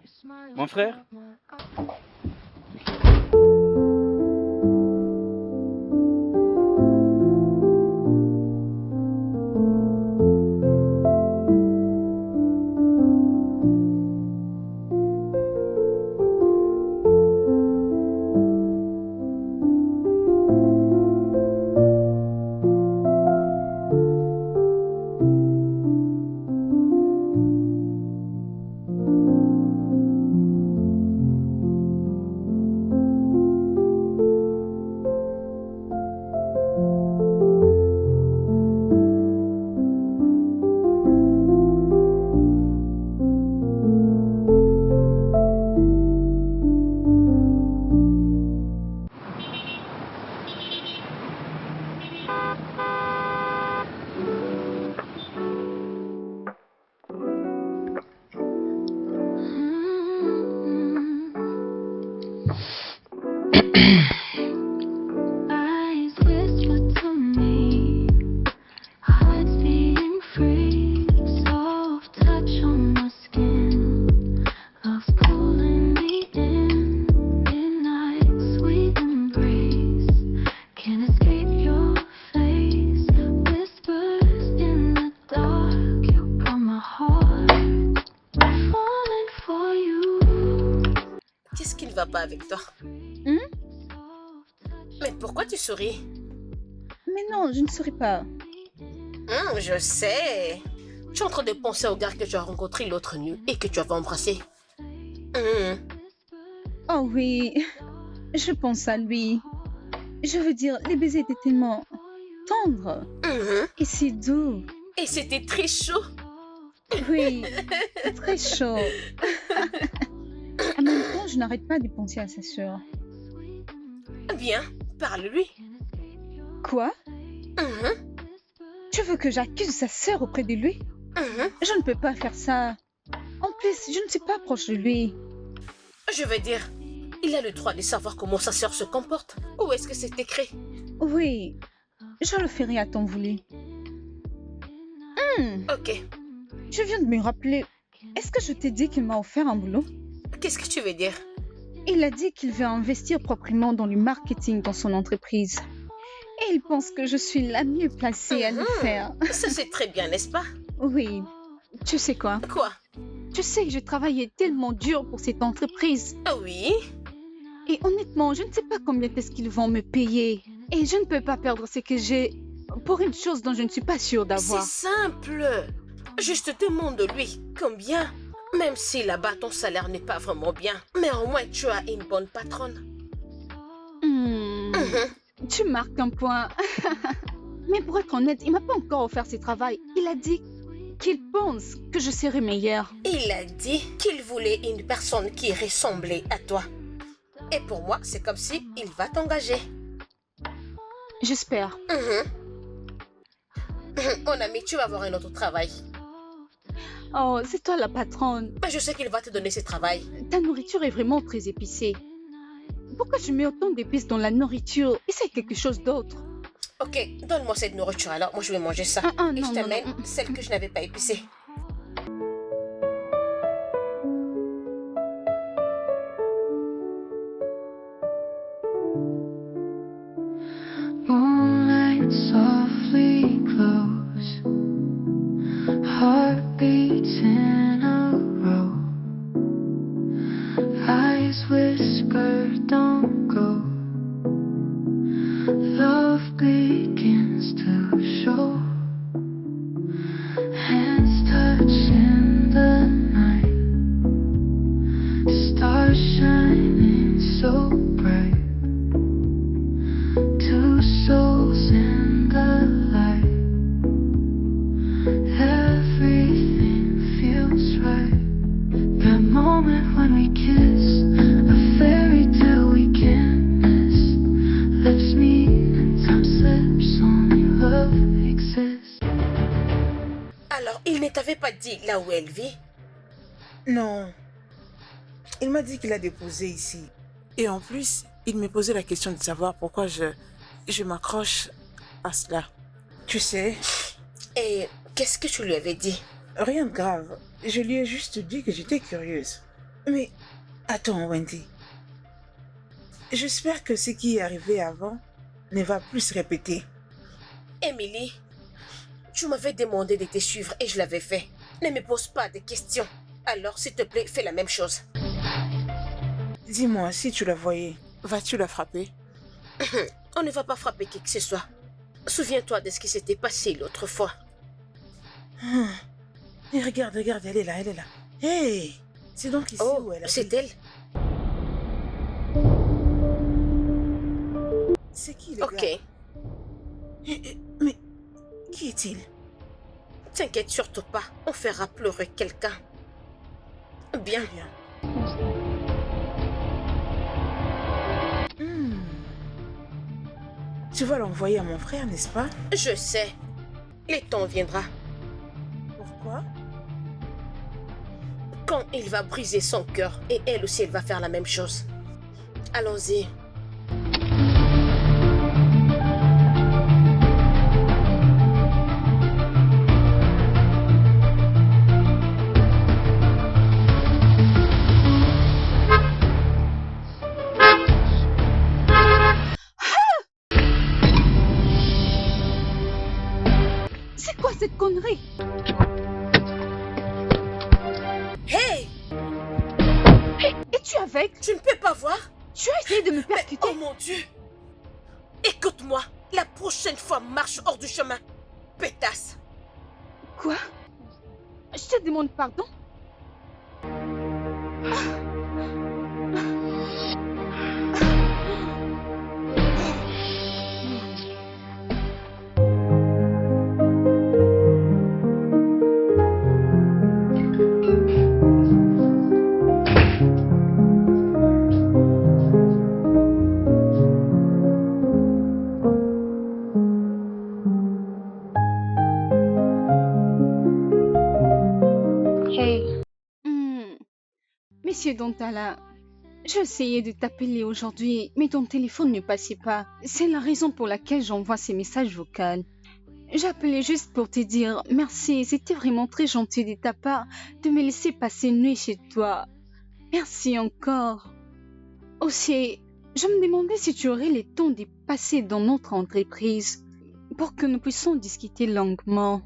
Your smile Mon frère? caught my eye. Eyes whisper to me, hearts beating free, soft touch on my skin, love pulling me in, midnight sweet embrace, can't escape your face, whispers in the dark, you got my heart falling for you. Qu'est-ce qui ne va pas avec toi? Mais pourquoi tu souris? Mais non, je ne saurais pas. Je sais. Je suis en train de penser au gars que tu as rencontré l'autre nuit et que tu avais embrassé. Oh oui, je pense à lui. Je veux dire, les baisers étaient tellement tendres et si doux. Et c'était très chaud. Oui, très chaud. En même temps, je n'arrête pas de penser à sa sœur. Bien, parle-lui. Quoi? Tu veux que j'accuse sa sœur auprès de lui? Je ne peux pas faire ça. En plus, je ne suis pas proche de lui. Je veux dire, il a le droit de savoir comment sa sœur se comporte. Où est-ce que c'est écrit? Oui, je le ferai à ton voulu. Ok. Je viens de me rappeler. Est-ce que je t'ai dit qu'il m'a offert un boulot? Qu'est-ce que tu veux dire? Il a dit qu'il veut investir proprement dans le marketing dans son entreprise. Et il pense que je suis la mieux placée à le faire. Ça c'est très bien, n'est-ce pas? Oui. Tu sais quoi? Quoi? Tu sais que j'ai travaillé tellement dur pour cette entreprise. Ah oui? Et honnêtement, je ne sais pas combien est-ce qu'ils vont me payer. Et je ne peux pas perdre ce que j'ai pour une chose dont je ne suis pas sûre d'avoir. C'est simple. Juste demande-lui combien. Même si là-bas ton salaire n'est pas vraiment bien. Mais au moins tu as une bonne patronne. Tu marques un point. Mais pour être honnête, il m'a pas encore offert ce travail. Il a dit qu'il pense que je serai meilleure. Il a dit qu'il voulait une personne qui ressemblait à toi. Et pour moi, c'est comme si il va t'engager. J'espère. Mon ami, tu vas avoir un autre travail. Oh, c'est toi la patronne. Mais je sais qu'il va te donner ce travail. Ta nourriture est vraiment très épicée. Pourquoi tu mets autant d'épices dans la nourriture? Essaye quelque chose d'autre. Ok, donne-moi cette nourriture alors. Moi, je vais manger ça. Ah, Et non, je non, t'amène non. celle que je n'avais pas épicée. Moonlight softly glows, heartbeats in a row, eyes whisper, don't go. Love begins to show, hands touch in the night, stars shining so bright. Two souls in the light. Everything feels right. That moment when we kiss, a fairy tale we can't miss. Lips meet and time slips, only love exists. Alors, il ne t'avait pas dit là où elle vit? Non. Il m'a dit qu'il a déposé ici. Et en plus, il me posait la question de savoir pourquoi je m'accroche à cela. Tu sais, Et qu'est-ce que tu lui avais dit? rien de grave. Je lui ai juste dit que j'étais curieuse. Mais attends, Wendy. J'espère que ce qui est arrivé avant ne va plus se répéter. Emily, tu m'avais demandé de te suivre et je l'avais fait. Ne me pose pas de questions. Alors, s'il te plaît, fais la même chose. Dis-moi, si tu la voyais, vas-tu la frapper? On ne va pas frapper qui que ce soit. Souviens-toi de ce qui s'était passé l'autre fois. Et regarde, regarde, elle est là, elle est là. Hey, c'est donc ici Oh, où elle a c'est elle? C'est qui le Ok, gars? Mais qui est-il? t'inquiète surtout pas. On fera pleurer quelqu'un. Bien. Bien. Hmm. Tu vas l'envoyer à mon frère, n'est-ce pas? Je sais. Le temps viendra. Pourquoi? Quand il va briser son cœur et elle aussi elle va faire la même chose. Allons-y. C'est quoi cette connerie? Hey! Es-tu avec? Tu ne peux pas voir? Tu as essayé de me Mais percuter? oh mon Dieu! Écoute-moi, la prochaine fois marche hors du chemin. Pétasse! Quoi? Je te demande pardon? Hey, Monsieur Dantala, j'ai essayé de t'appeler aujourd'hui, mais ton téléphone ne passait pas. C'est la raison pour laquelle j'envoie ces messages vocaux. J'appelais juste pour te dire merci, c'était vraiment très gentil de ta part de me laisser passer une nuit chez toi. Merci encore. Aussi, je me demandais si tu aurais le temps de passer dans notre entreprise pour que nous puissions discuter longuement.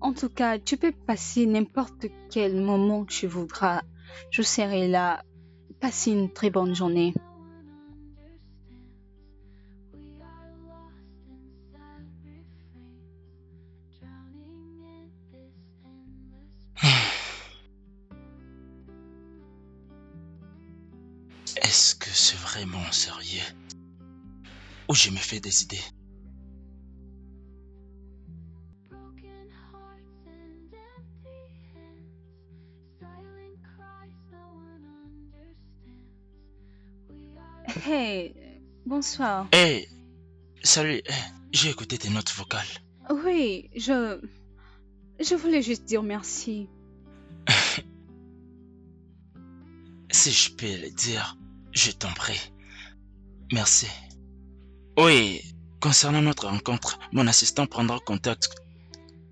En tout cas, tu peux passer n'importe quel moment que tu voudras. Je serai là. Passe une très bonne journée. Est-ce que c'est vraiment sérieux? Ou je me fais des idées? Hey, bonsoir. Hey, salut, j'ai écouté tes notes vocales. Oui, je voulais juste dire merci. Si je peux le dire, je t'en prie. Merci. Oui, concernant notre rencontre, mon assistant prendra contact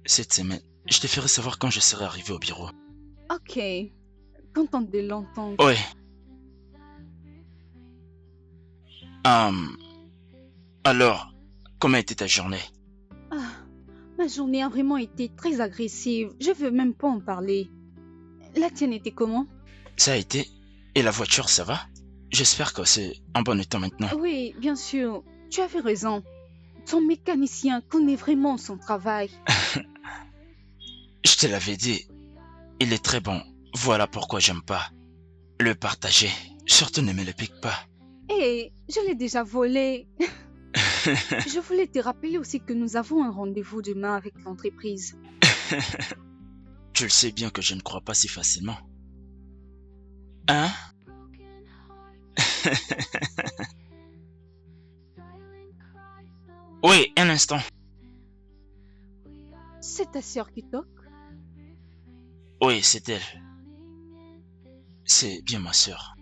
cette semaine. Je te ferai savoir quand je serai arrivé au bureau. Ok, contente de l'entendre. Oui. Alors, comment était ta journée? Ah, ma journée a vraiment été très agressive. Je veux même pas en parler. La tienne était comment? Ça a été. Et la voiture, ça va? J'espère que c'est en bon état maintenant. Oui, bien sûr. Tu avais raison. Ton mécanicien connaît vraiment son travail. Je te l'avais dit. Il est très bon. Voilà pourquoi j'aime pas le partager. Surtout ne me le pique pas. Et je l'ai déjà volé. Je voulais te rappeler aussi que nous avons un rendez-vous demain avec l'entreprise. Tu le sais bien que je ne crois pas si facilement. Hein? Oui, un instant. C'est ta sœur qui toque? Oui, c'est elle. C'est bien ma sœur.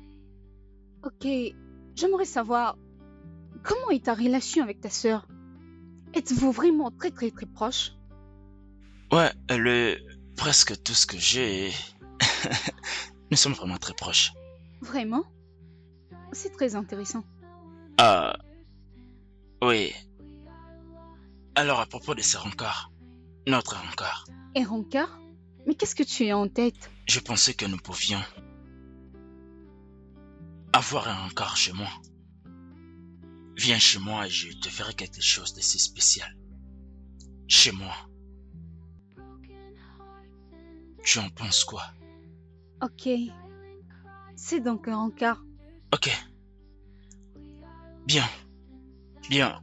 Ok, j'aimerais savoir, comment est ta relation avec ta sœur? Êtes-vous vraiment très très très proches? Ouais, elle est presque tout ce que j'ai. Nous sommes vraiment très proches. Vraiment? C'est très intéressant. Ah, oui. Alors à propos de ce rencard, notre rencard, Et rencard? Mais qu'est-ce que tu as en tête? je pensais que nous pouvions avoir un rencard chez moi. Viens chez moi et je te ferai quelque chose de si spécial. Chez moi. Tu en penses quoi? Ok. C'est donc un rencard. Ok. Bien. Bien.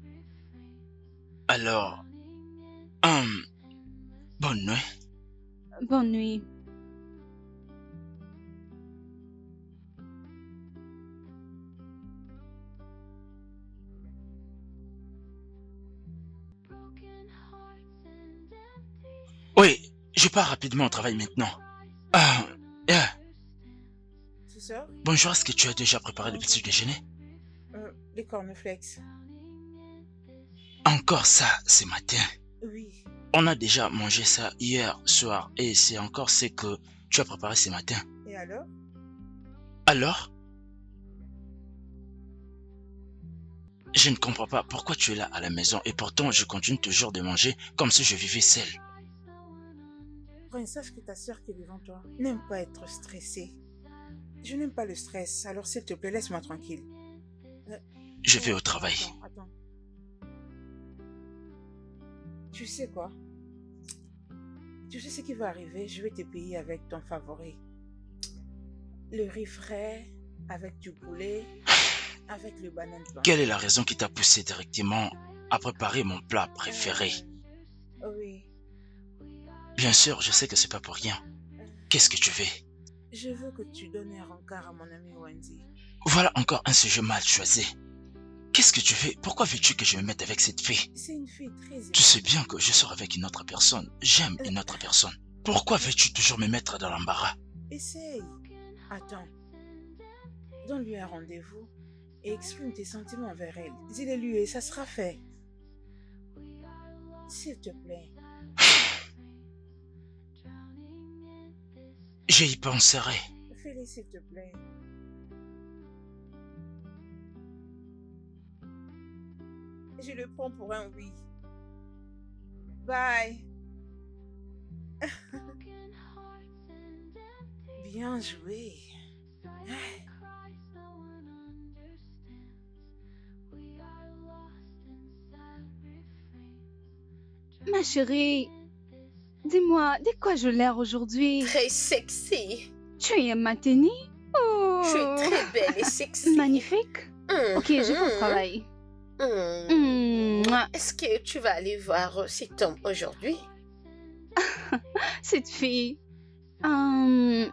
Alors, bonne nuit. Bonne nuit. Oui, je pars rapidement au travail maintenant. Ah, C'est ça? bonjour, est-ce que tu as déjà préparé le petit déjeuner? Les cornflakes. Encore ça ce matin. Oui. On a déjà mangé ça hier soir et c'est encore ce que tu as préparé ce matin. Et alors? Alors? Je ne comprends pas pourquoi tu es là à la maison et pourtant je continue toujours de manger comme si je vivais seul. Prince, sache que ta sœur qui est devant toi n'aime pas être stressée. Je n'aime pas le stress, alors s'il te plaît, laisse-moi tranquille. Je vais au travail. Attends. Tu sais quoi? Tu sais ce qui va arriver? Je vais te payer avec ton favori. Le riz frais, avec du poulet, avec le banane pain. Quelle est la raison qui t'a poussé directement à préparer mon plat préféré? Oui. Bien sûr, je sais que c'est pas pour rien. Qu'est-ce que tu veux? Je veux que tu donnes un rencard à mon ami Wendy. Voilà encore un sujet mal choisi. Qu'est-ce que tu veux? Pourquoi veux-tu que je me mette avec cette fille? C'est une fille très... Tu sais bien que je sors avec une autre personne. J'aime une autre personne. Pourquoi veux-tu toujours me mettre dans l'embarras? Essaye. Attends. Donne-lui un rendez-vous et exprime tes sentiments envers elle. Dis-le-lui et ça sera fait. S'il te plaît. J'y penserai. Fais-le s'il te plaît. Je le prends pour un oui. Bye. Bien joué. Ma chérie, dis-moi, de quoi je l'air aujourd'hui? Très sexy. Tu es maintenue? Oh, Je suis très belle et sexy. magnifique. Ok, je vais au travail. Mouah. Est-ce que tu vas aller voir cet homme aujourd'hui? Cette fille. Non.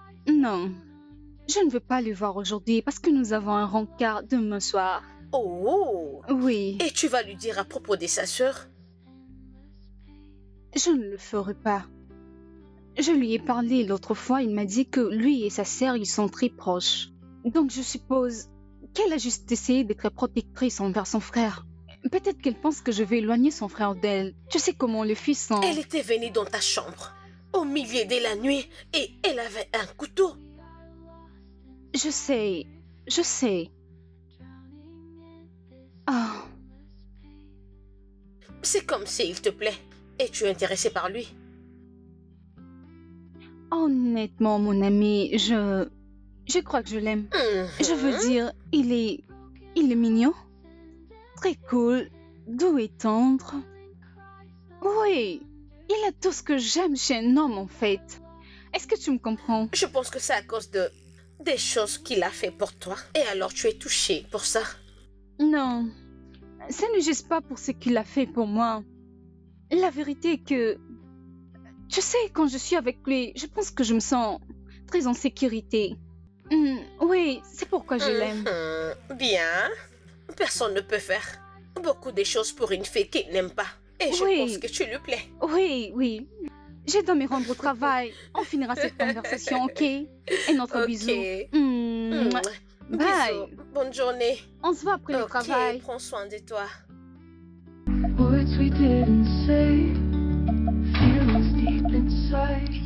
Je ne veux pas le voir aujourd'hui parce que nous avons un rencard demain soir. Oh! Oui, Et tu vas lui dire à propos de sa sœur? je ne le ferai pas. Je lui ai parlé l'autre fois, il m'a dit que lui et sa sœur, ils sont très proches. Donc je suppose qu'elle a juste essayé d'être protectrice envers son frère. Peut-être qu'elle pense que je vais éloigner son frère d'elle. Tu sais comment les filles sont. Elle était venue dans ta chambre, au milieu de la nuit, et elle avait un couteau. Je sais, je sais. Ah, C'est comme s'il te plaît. Et tu es intéressé par lui. honnêtement, mon ami, je crois que je l'aime. Je veux Mhm. dire, il est mignon, très cool, doux et tendre. Oui, il a tout ce que j'aime chez un homme en fait. Est-ce que tu me comprends? Je pense que c'est à cause de des choses qu'il a fait pour toi. Et alors tu es touché pour ça. Non, ça ne juste pas pour ce qu'il a fait pour moi. La vérité est que, tu sais, quand je suis avec lui, je pense que je me sens très en sécurité. Oui, c'est pourquoi je l'aime. Bien. Personne ne peut faire beaucoup de choses pour une fille qu'il n'aime pas. Et je Oui. pense que tu lui plais. Oui, oui. Je dois me rendre au travail. On finira cette conversation, ok? Et notre Ok. bisou. Mouah. Bye. Bisous. Bonne journée. On se voit après le Ok, travail. prends soin de toi. Words we didn't say, feelings deep inside.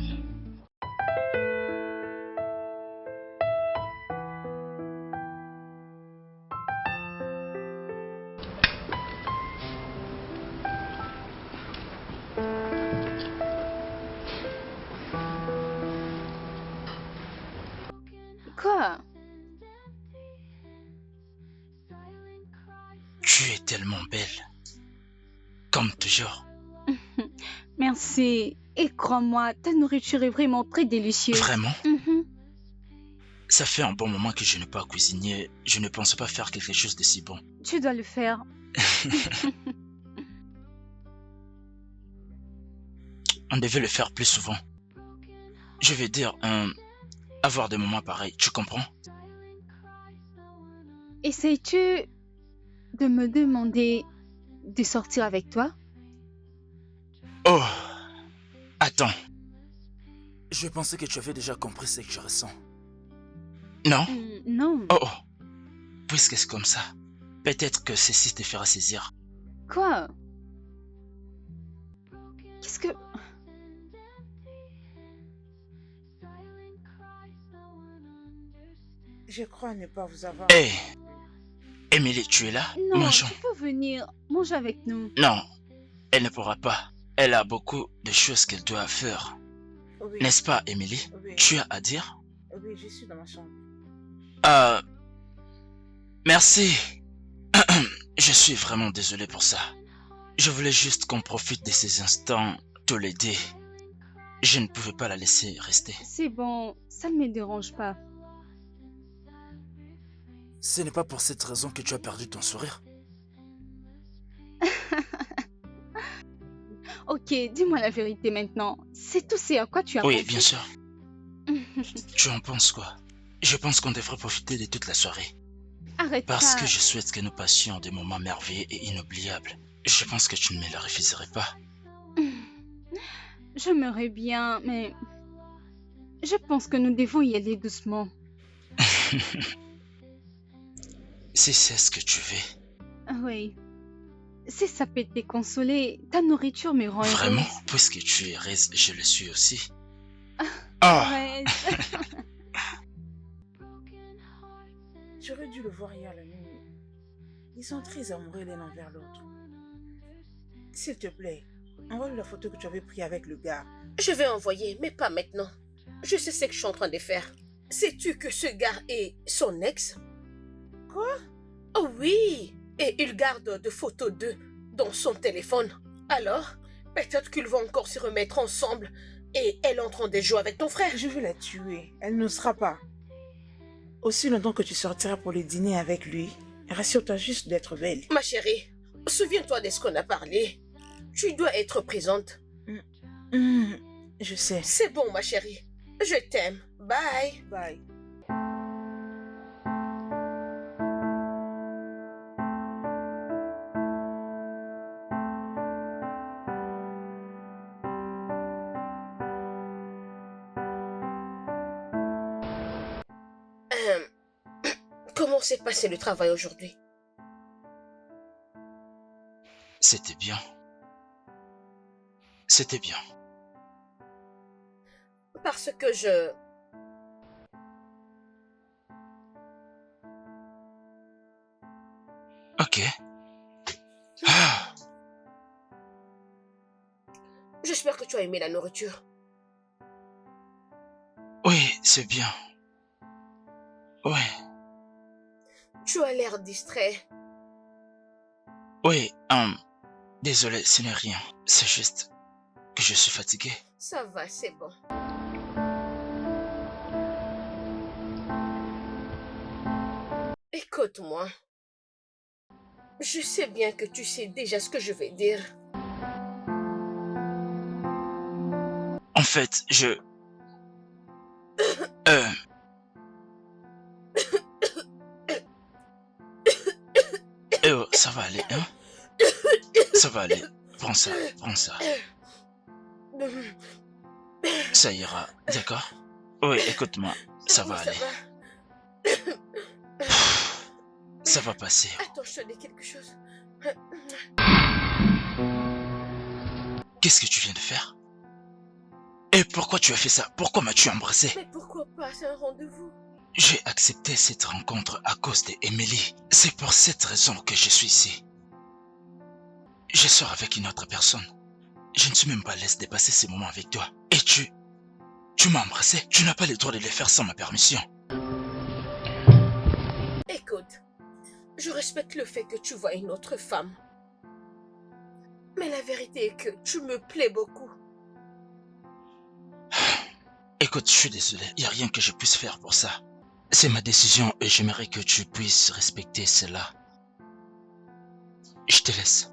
Quoi? Tu es tellement belle. Comme toujours. Merci. Et crois-moi, ta nourriture est vraiment très délicieuse. Vraiment? Mhm. Ça fait un bon moment que je n'ai pas cuisiné. Je ne pense pas faire quelque chose de si bon. Tu dois le faire. On devait le faire plus souvent. Je veux dire, avoir des moments pareils, tu comprends? Essayes-tu de me demander de sortir avec toi? Oh, attends. Je pensais que tu avais déjà compris ce que je ressens. Non? Non. Oh, oh. Puisque c'est comme ça, peut-être que ceci te fera saisir. Quoi? Qu'est-ce que... Je crois ne pas vous avoir... Hé, Émilie, tu es là? Non, Mangeons. tu peux venir manger avec nous. Non, elle ne pourra pas. Elle a beaucoup de choses qu'elle doit faire. Oui, N'est-ce pas, Émilie? oui, Tu as à dire? oui, je suis dans ma chambre. Merci. Je suis vraiment désolé pour ça. Je voulais juste qu'on profite de ces instants tous les deux. Je ne pouvais pas la laisser rester. C'est bon, ça ne me dérange pas. Ce n'est pas pour cette raison que tu as perdu ton sourire. Ok, dis-moi la vérité maintenant. C'est tout ce à quoi tu as Oui, pensé? bien sûr. Tu en penses quoi? Je pense qu'on devrait profiter de toute la soirée. Arrête Parce pas. que je souhaite que nous passions des moments merveilleux et inoubliables. Je pense que tu ne me le refuserais pas. J'aimerais bien, mais... Je pense que nous devons y aller doucement. Si c'est ce que tu veux. Oui. Si ça peut te consoler, ta nourriture me rend Vraiment? heureuse. Puisque tu es heureuse, je le suis aussi. Arrête. J'aurais dû le voir hier la nuit. Ils sont très amoureux l'un envers l'autre. S'il te plaît, envoie-lui la photo que tu avais prise avec le gars. Je vais envoyer, mais pas maintenant. Je sais ce que je suis en train de faire. Sais-tu que ce gars est son ex? Quoi? Oh oui! Et il garde des photos d'eux dans son téléphone. Alors, peut-être qu'ils vont encore se remettre ensemble et elle est en train de jouer avec ton frère. Je veux la tuer. Elle ne sera pas. Aussi longtemps que tu sortiras pour le dîner avec lui, rassure-toi juste d'être belle. Ma chérie, souviens-toi de ce qu'on a parlé. Tu dois être présente. Je sais. C'est bon, ma chérie. Je t'aime. Bye. Bye. Comment s'est passé le travail aujourd'hui? C'était bien. C'était bien. Parce que je... Ok. Ah, J'espère que tu as aimé la nourriture. oui, c'est bien. Oui, Tu as l'air distrait. oui, désolé, ce n'est rien. C'est juste que je suis fatigué. Ça va, c'est bon. Écoute-moi. Je sais bien que tu sais déjà ce que je vais dire. En fait, Euh, oh, ça va aller, hein? Ça va aller. Prends ça, prends ça. Ça ira, d'accord? Oui, écoute-moi, ça va aller. Ça va passer. Attends, je te dis quelque chose. Qu'est-ce que tu viens de faire? Et pourquoi tu as fait ça? Pourquoi m'as-tu embrassé? Mais pourquoi pas, c'est un rendez-vous? J'ai accepté cette rencontre à cause d'Emily. C'est pour cette raison que je suis ici. Je sors avec une autre personne. Je ne suis même pas à l'aise de passer ces moments avec toi. Et tu m'as embrassé. Tu n'as pas le droit de le faire sans ma permission. Écoute, je respecte le fait que tu vois une autre femme. Mais la vérité est que tu me plais beaucoup. Écoute, je suis désolé. Il n'y a rien que je puisse faire pour ça. C'est ma décision et j'aimerais que tu puisses respecter cela. Je te laisse.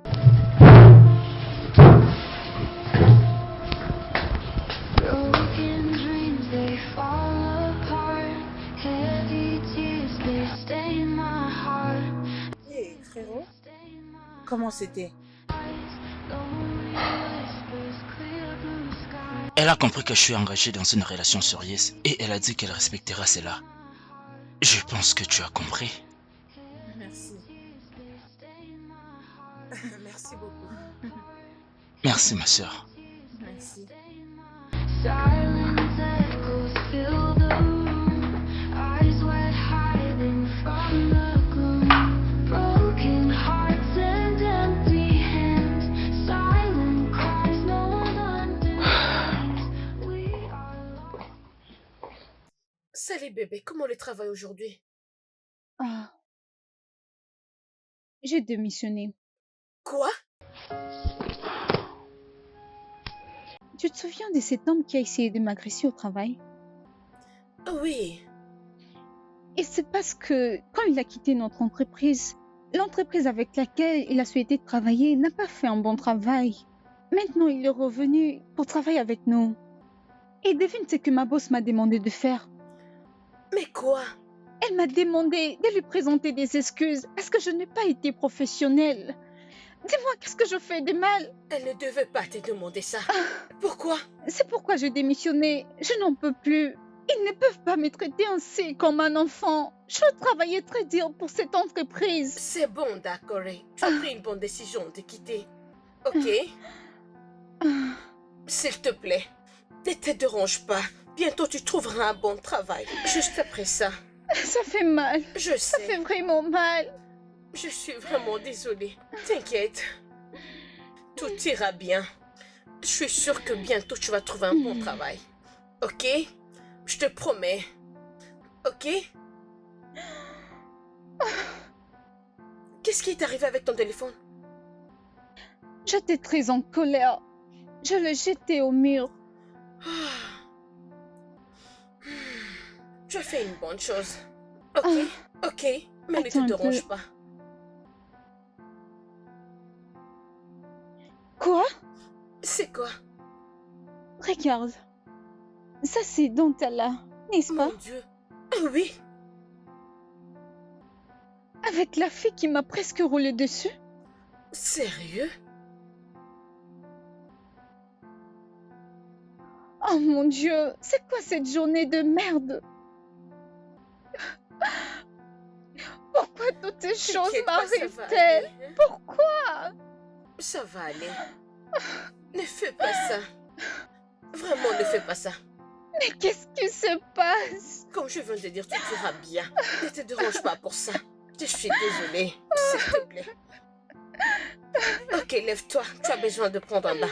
Broken dreams, they fall apart. Heavy tears, they stay in my heart. Hé, frérot, comment c'était? Lonely whispers, clear blue sky. Elle a compris que je suis engagé dans une relation sérieuse et elle a dit qu'elle respectera cela. Je pense que tu as compris. Merci. Merci beaucoup. Merci ma soeur. Merci. Silence echoes fill the room. Eyes wet, hiding from the gloom. Broken hearts and empty hands. Silent cries, no one understands. We are lost. Salut bébé, comment le travail aujourd'hui? Ah, j'ai démissionné. Quoi? Tu te souviens de cet homme qui a essayé de m'agresser au travail? Oui, Et c'est parce que quand il a quitté notre entreprise, l'entreprise avec laquelle il a souhaité travailler n'a pas fait un bon travail. Maintenant, il est revenu pour travailler avec nous. Et devine ce que ma boss m'a demandé de faire. mais quoi? Elle m'a demandé de lui présenter des excuses parce que je n'ai pas été professionnelle. Dis-moi, qu'est-ce que je fais de mal? Elle ne devait pas te demander ça. Pourquoi? C'est pourquoi j'ai démissionné. Je n'en peux plus. Ils ne peuvent pas me traiter ainsi comme un enfant. Je travaillais très dur pour cette entreprise. C'est bon, d'accord. Tu as pris une bonne décision de quitter. Ok? Ah, S'il te plaît, ne te dérange pas. Bientôt tu trouveras un bon travail. Juste après ça. ça fait mal. Je Ça sais. fait vraiment mal. Je suis vraiment désolée. T'inquiète. Tout ira bien. Je suis sûre que bientôt tu vas trouver un bon travail. Ok? Je te promets. Ok? Qu'est-ce qui est arrivé avec ton téléphone? J'étais très en colère. Je l'ai jeté au mur. Tu as fait une bonne chose. Ok? Ok? Mais ne Attends un te dérange peu. pas. Quoi? C'est quoi? Regarde. Ça, c'est Dantala, n'est-ce pas? Mon Dieu. Oui. Avec la fille qui m'a presque roulé dessus. Sérieux? Oh mon Dieu, c'est quoi cette journée de merde? choses T'inquiète pas, ça va m'arrivent-elles? aller, hein. Pourquoi? Ça va aller. Ne fais pas ça. Vraiment, ne fais pas ça. Mais qu'est-ce qui se passe? Comme je viens de dire, tout ira bien. Ne te dérange pas pour ça. Je suis désolée. S'il te plaît. Ok, lève-toi. Tu as besoin de prendre un bain.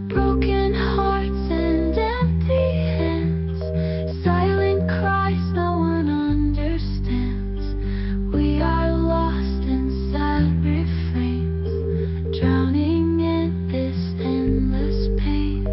Broken hearts and empty hands, silent cries no one understands. We are lost in sad refrains, drowning in this endless pain.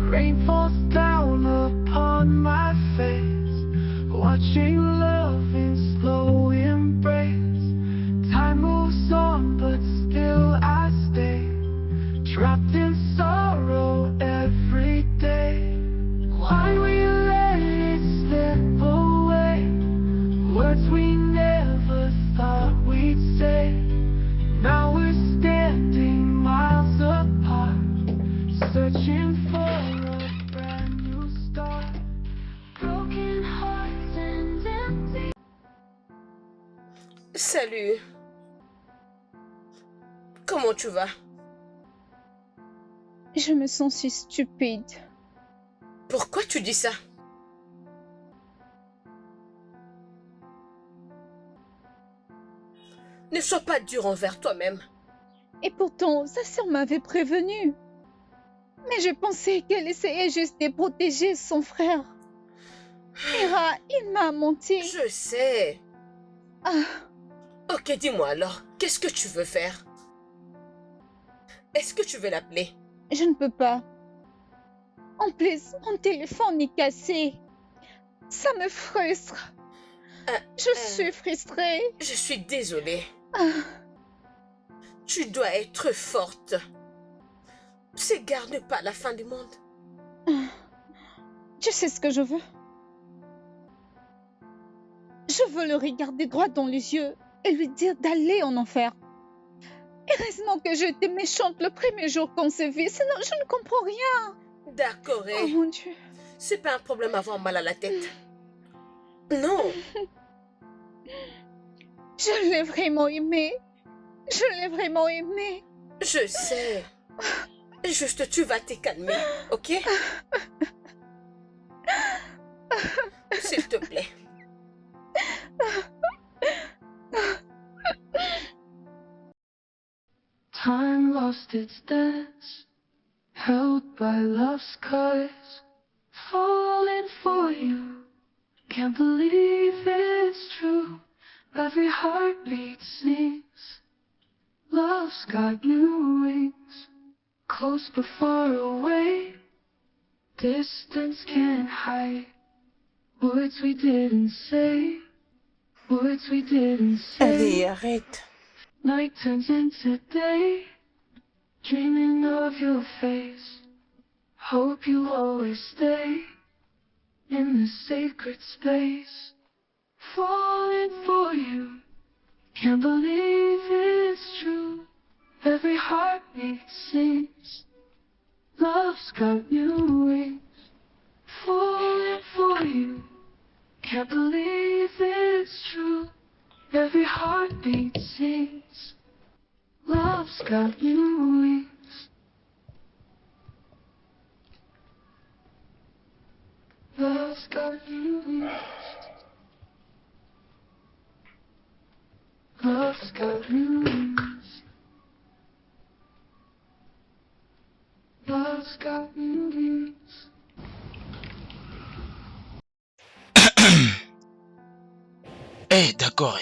Rain falls down upon my face, watching love in slow embrace. Time moves on, but still I stay, trapped in sorrow every day. Why we let it slip away? Words we never thought we'd say. Now we're standing miles apart, searching for a brand new start. Broken hearts and empty. Salut. Comment tu vas? Je me sens si stupide. Pourquoi tu dis ça? Ne sois pas dur envers toi-même. Et pourtant, sa sœur m'avait prévenue. Mais je pensais qu'elle essayait juste de protéger son frère. Mira, il m'a menti. Je sais. Ah, Ok, dis-moi alors, qu'est-ce que tu veux faire? Est-ce que tu veux l'appeler? je ne peux pas. En plus, mon téléphone est cassé. Ça me frustre. Je suis frustrée. Je suis désolée. Ah, Tu dois être forte. Ces gardes n'est pas la fin du monde. tu sais ce que je veux? Je veux le regarder droit dans les yeux et lui dire d'aller en enfer. Heureusement que j'étais méchante le premier jour qu'on s'est vu, sinon je ne comprends rien. D'accord, Oh eh? mon Dieu. C'est pas un problème avoir mal à la tête. Non. Je l'ai vraiment aimé. Je l'ai vraiment aimé. Je sais. Juste, tu vas te calmer, ok? S'il te plaît. Time lost its dance, held by love's skies, falling for you. Can't believe it's true. Every heartbeat sings. Love's got new wings, close but far away. Distance can't hide words we didn't say. Words we didn't Allez, say. arrête. Night turns into day, dreaming of your face. Hope you always stay in the sacred space. Falling for you, can't believe it's true. Every heartbeat sings. Love's got new wings. Falling for you, can't believe it's true. Every heartbeat sings. Love's got new wings. Love's got new wings. Love's got new wings. Love's got new wings. Eh, d'accord.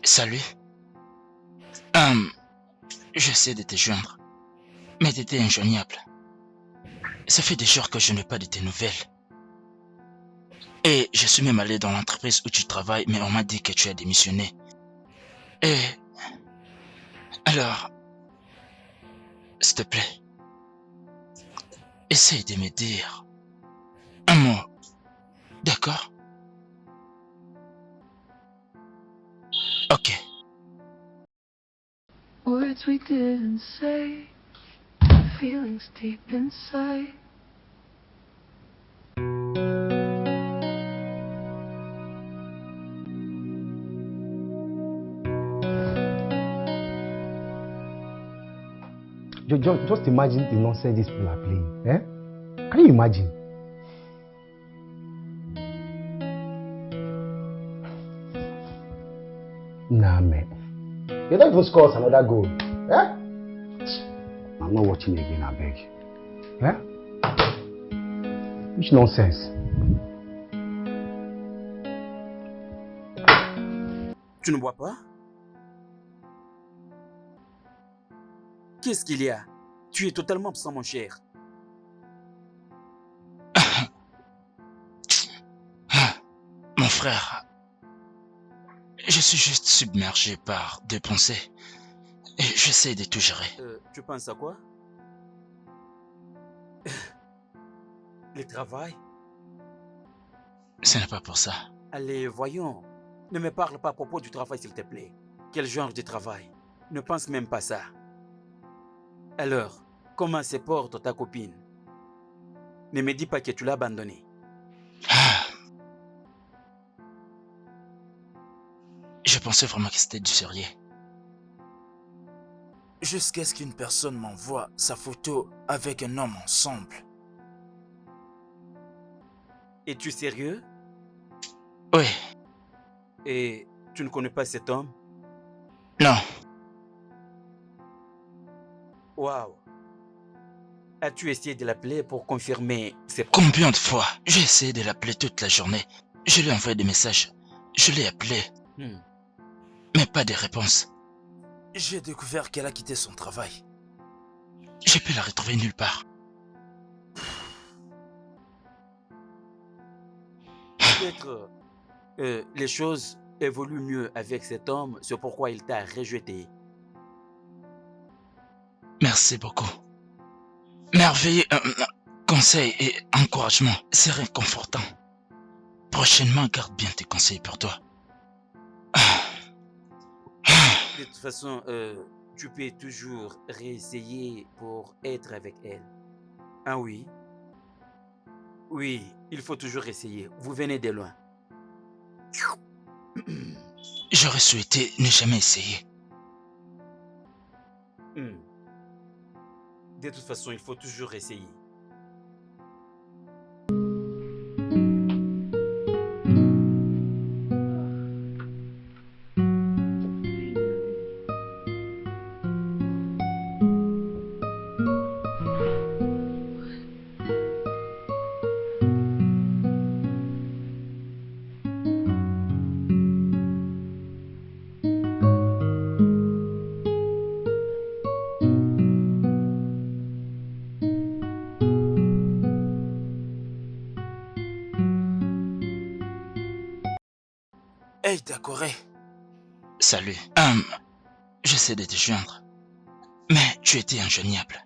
Salut. J'essaie de te joindre, mais t'étais injoignable. Ça fait des jours que je n'ai pas de tes nouvelles. Et je suis même allé dans l'entreprise où tu travailles, mais on m'a dit que tu as démissionné. Et alors, s'il te plaît, essaye de me dire un mot, d'accord? Ok. Words words we didn't say, feelings deep inside. Just imagine the nonsense these people are playing. Eh? Can you imagine? Nah, man. They don't even score us another goal. Eh? I'm not watching again, I beg. Eh? Which nonsense? Tu ne bois pas? Qu'est-ce qu'il y a? Tu es totalement absent, mon cher. Mon frère, je suis juste submergé par des pensées et j'essaie de tout gérer. Tu penses à quoi? Le travail? Ce n'est pas pour ça. Allez, voyons. Ne me parle pas à propos du travail, s'il te plaît. Quel genre de travail? Ne pense même pas ça. Alors, comment se porte ta copine? Ne me dis pas que tu l'as abandonnée. Je pensais vraiment que c'était du sérieux. Jusqu'à ce qu'une personne m'envoie sa photo avec un homme ensemble. Es-tu sérieux? Oui. Et tu ne connais pas cet homme? Non. Waouh. As-tu essayé de l'appeler pour confirmer ses... Combien de fois? J'ai essayé de l'appeler toute la journée. Je lui ai envoyé des messages. Je l'ai appelé. Mais pas de réponse. J'ai découvert qu'elle a quitté son travail. J'ai pu la retrouver nulle part. Peut-être les choses évoluent mieux avec cet homme, c'est pourquoi il t'a rejeté. Merci beaucoup. Merveilleux conseils et encouragement. C'est réconfortant. Prochainement, garde bien tes conseils pour toi. De toute façon, tu peux toujours réessayer pour être avec elle. Ah oui? Oui, il faut toujours essayer. Vous venez de loin. J'aurais souhaité ne jamais essayer. De toute façon, il faut toujours essayer. Hey, d'accord. Salut. J'essaie de te joindre. Mais tu étais injoignable.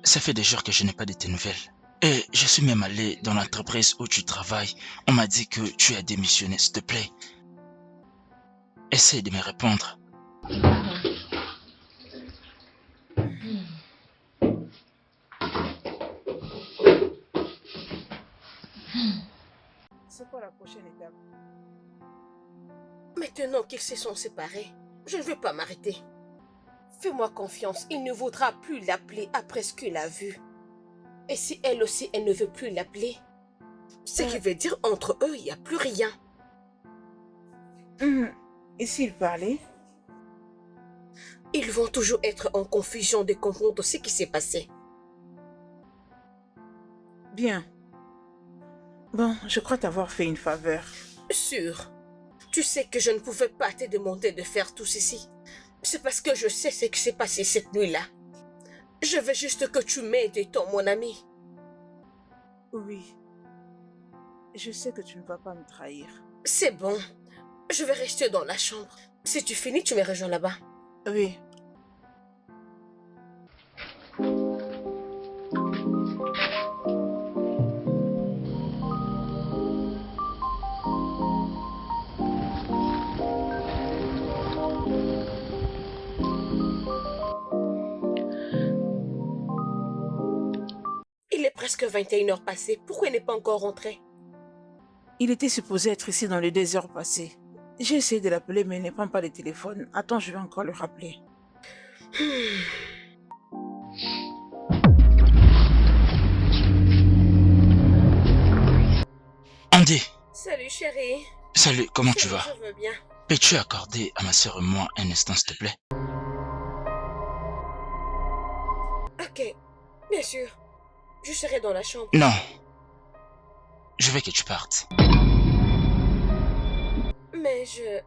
Ça fait des jours que je n'ai pas de tes nouvelles. Et je suis même allé dans l'entreprise où tu travailles. On m'a dit que tu as démissionné, s'il te plaît. Essaye de me répondre. C'est quoi la prochaine étape? Maintenant qu'ils se sont séparés, je ne veux pas m'arrêter. Fais-moi confiance, il ne voudra plus l'appeler après ce qu'il a vu. Et si elle aussi, elle ne veut plus l'appeler, ce qui veut dire entre eux, il n'y a plus rien. Et s'il parlait? Ils vont toujours être en confusion de comprendre ce qui s'est passé. Bien. Bon, je crois t'avoir fait une faveur. Sûr. Tu sais que je ne pouvais pas te demander de faire tout ceci. C'est parce que je sais ce qui s'est passé cette nuit-là. Je veux juste que tu m'aides, étant mon ami. Oui. Je sais que tu ne vas pas me trahir. C'est bon. Je vais rester dans la chambre. Si tu finis, tu me rejoins là-bas. Oui. presque 21h passées. Pourquoi il n'est pas encore rentré? Il était supposé être ici dans les 2 heures passées. J'ai essayé de l'appeler, mais il ne prend pas le téléphone. Attends, je vais encore le rappeler. Andy, Salut chérie. salut, comment tu Chérie, vas? Je veux bien. Peux-tu accorder à ma sœur et moi un instant, s'il te plaît? Ok, bien sûr. Je serai dans la chambre. Non. Je veux que tu partes. Mais je...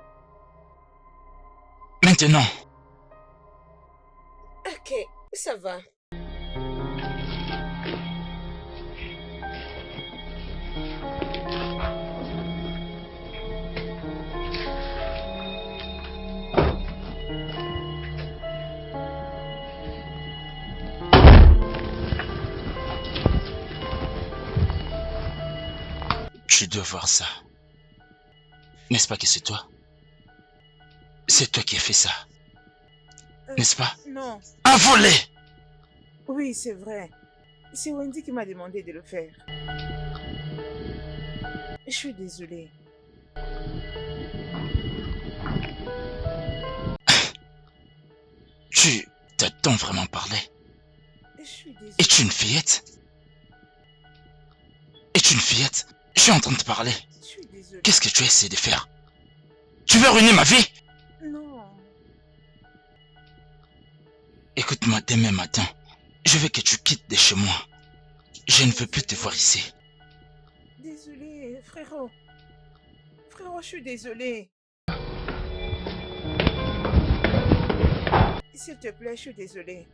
Maintenant. Ok, ça va. Tu dois voir ça. N'est-ce pas que c'est toi? C'est toi qui as fait ça. N'est-ce pas? Non. Un volé! Oui, c'est vrai. C'est Wendy qui m'a demandé de le faire. Je suis désolée. Tu t'as-t-on vraiment parlé? Je suis désolée. Es-tu une fillette? Es-tu une fillette? Je suis en train de te parler. Je suis désolée. Qu'est-ce que tu essaies de faire? Tu veux ruiner ma vie? Non. Écoute-moi, demain matin, je veux que tu quittes de chez moi. Je ne veux plus te voir ici. Désolée, frérot. Frérot, je suis désolée. S'il te plaît, je suis désolée.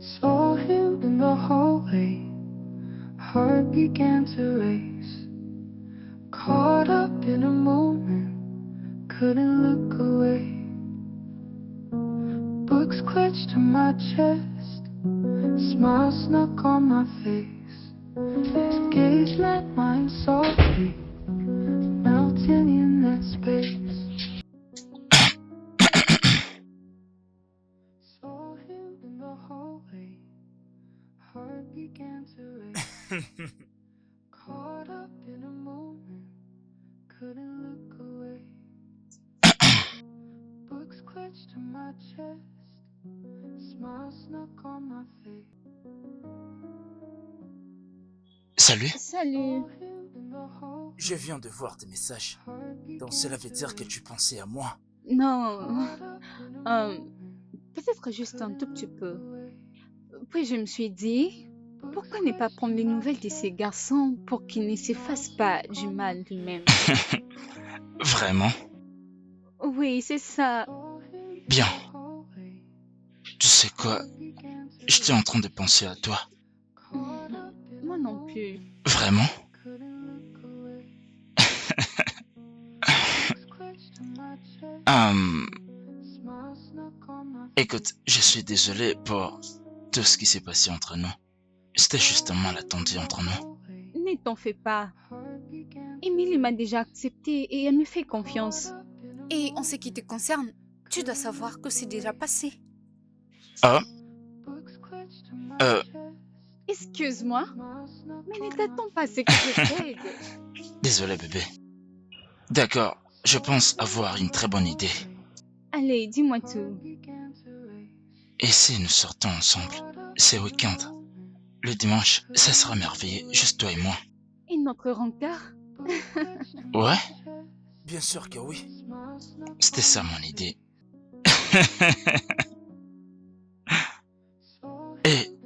Saw him in the hallway, heart began to race. Caught up in a moment, couldn't look away. Books clutched to my chest, smile snuck on my face. His gaze met mine softly, melting in that space. Saw him in the hallway, heart began to race. Caught up in a moment, couldn't look away. Books clutched to my chest, smile snuck on my face. Salut. Salut. Je viens de voir tes messages. Donc cela veut dire que tu pensais à moi. Non. Peut-être juste un tout petit peu. Puis je me suis dit, pourquoi ne pas prendre les nouvelles de ces garçons pour qu'ils ne se fassent pas du mal lui-même? Vraiment? Oui, c'est ça. Bien. Tu sais quoi? J'étais en train de penser à toi. Moi non plus. Vraiment? Écoute, je suis désolé pour tout ce qui s'est passé entre nous. C'était juste un malentendu entre nous. Ne t'en fais pas. Émilie m'a déjà accepté et elle me fait confiance. Et en ce qui te concerne, tu dois savoir que c'est déjà passé. Ah? Excuse-moi, mais ne t'attends pas à ce que je t'aide. Désolé bébé. D'accord, je pense avoir une très bonne idée. Allez, dis-moi tout. Et si nous sortons ensemble, ce week-end? Le dimanche, ça sera merveilleux, juste toi et moi. Et notre rencard? Ouais? Bien sûr que oui. C'était ça mon idée. Et...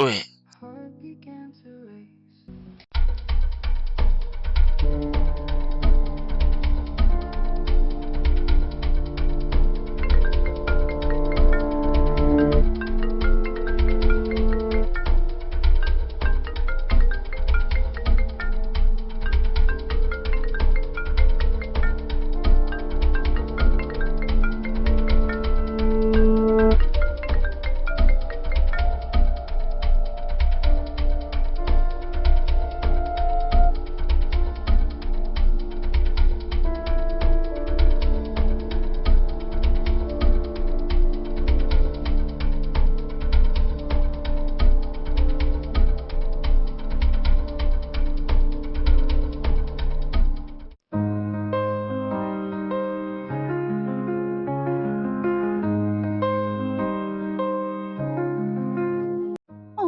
ouais.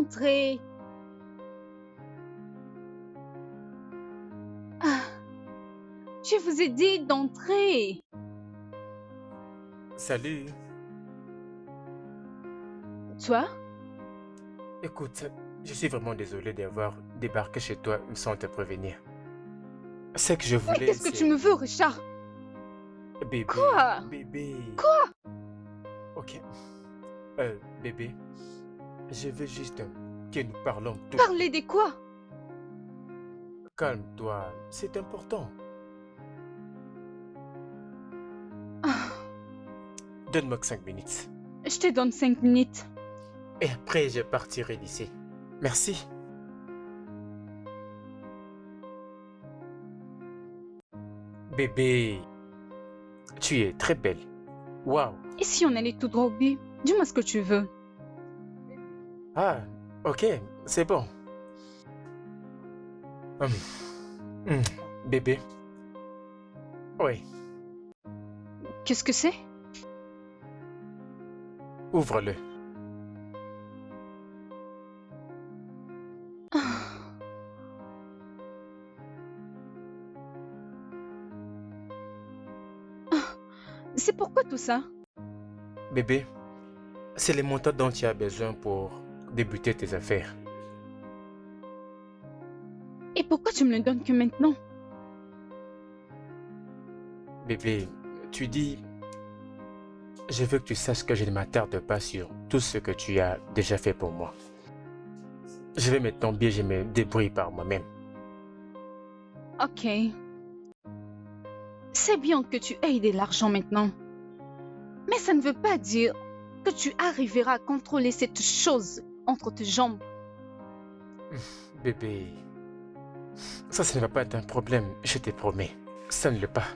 d'entrer. Ah, je vous ai dit d'entrer. Salut. Toi? Écoute, je suis vraiment désolé d'avoir débarqué chez toi sans te prévenir. Ce que je Mais voulais, qu'est-ce que tu c'est... me veux, Richard? Bébé, Quoi? bébé. Quoi? Ok. Bébé, je veux juste que nous parlons tout. Parler de quoi? Calme-toi, c'est important. Ah, Donne-moi que 5 minutes. je te donne 5 minutes. Et après, je partirai d'ici. Merci. Bébé, tu es très belle. Waouh. Et si on allait tout droit au but? Dis-moi ce que tu veux. Ah, ok, c'est bon. Hum, Bébé. Oui, Qu'est-ce que c'est? ouvre-le. C'est pourquoi tout ça? Bébé, c'est les montants dont tu as besoin pour débuter tes affaires. Et pourquoi tu me le donnes que maintenant? Bébé, tu dis... Je veux que tu saches que je ne m'attarde pas sur tout ce que tu as déjà fait pour moi. Je vais mettre ton billet, je me débrouille par moi-même. Ok. C'est bien que tu aies de l'argent maintenant. Mais ça ne veut pas dire que tu arriveras à contrôler cette chose entre tes jambes. Bébé, ça ne va pas être un problème, je te promets. Ça ne l'est pas.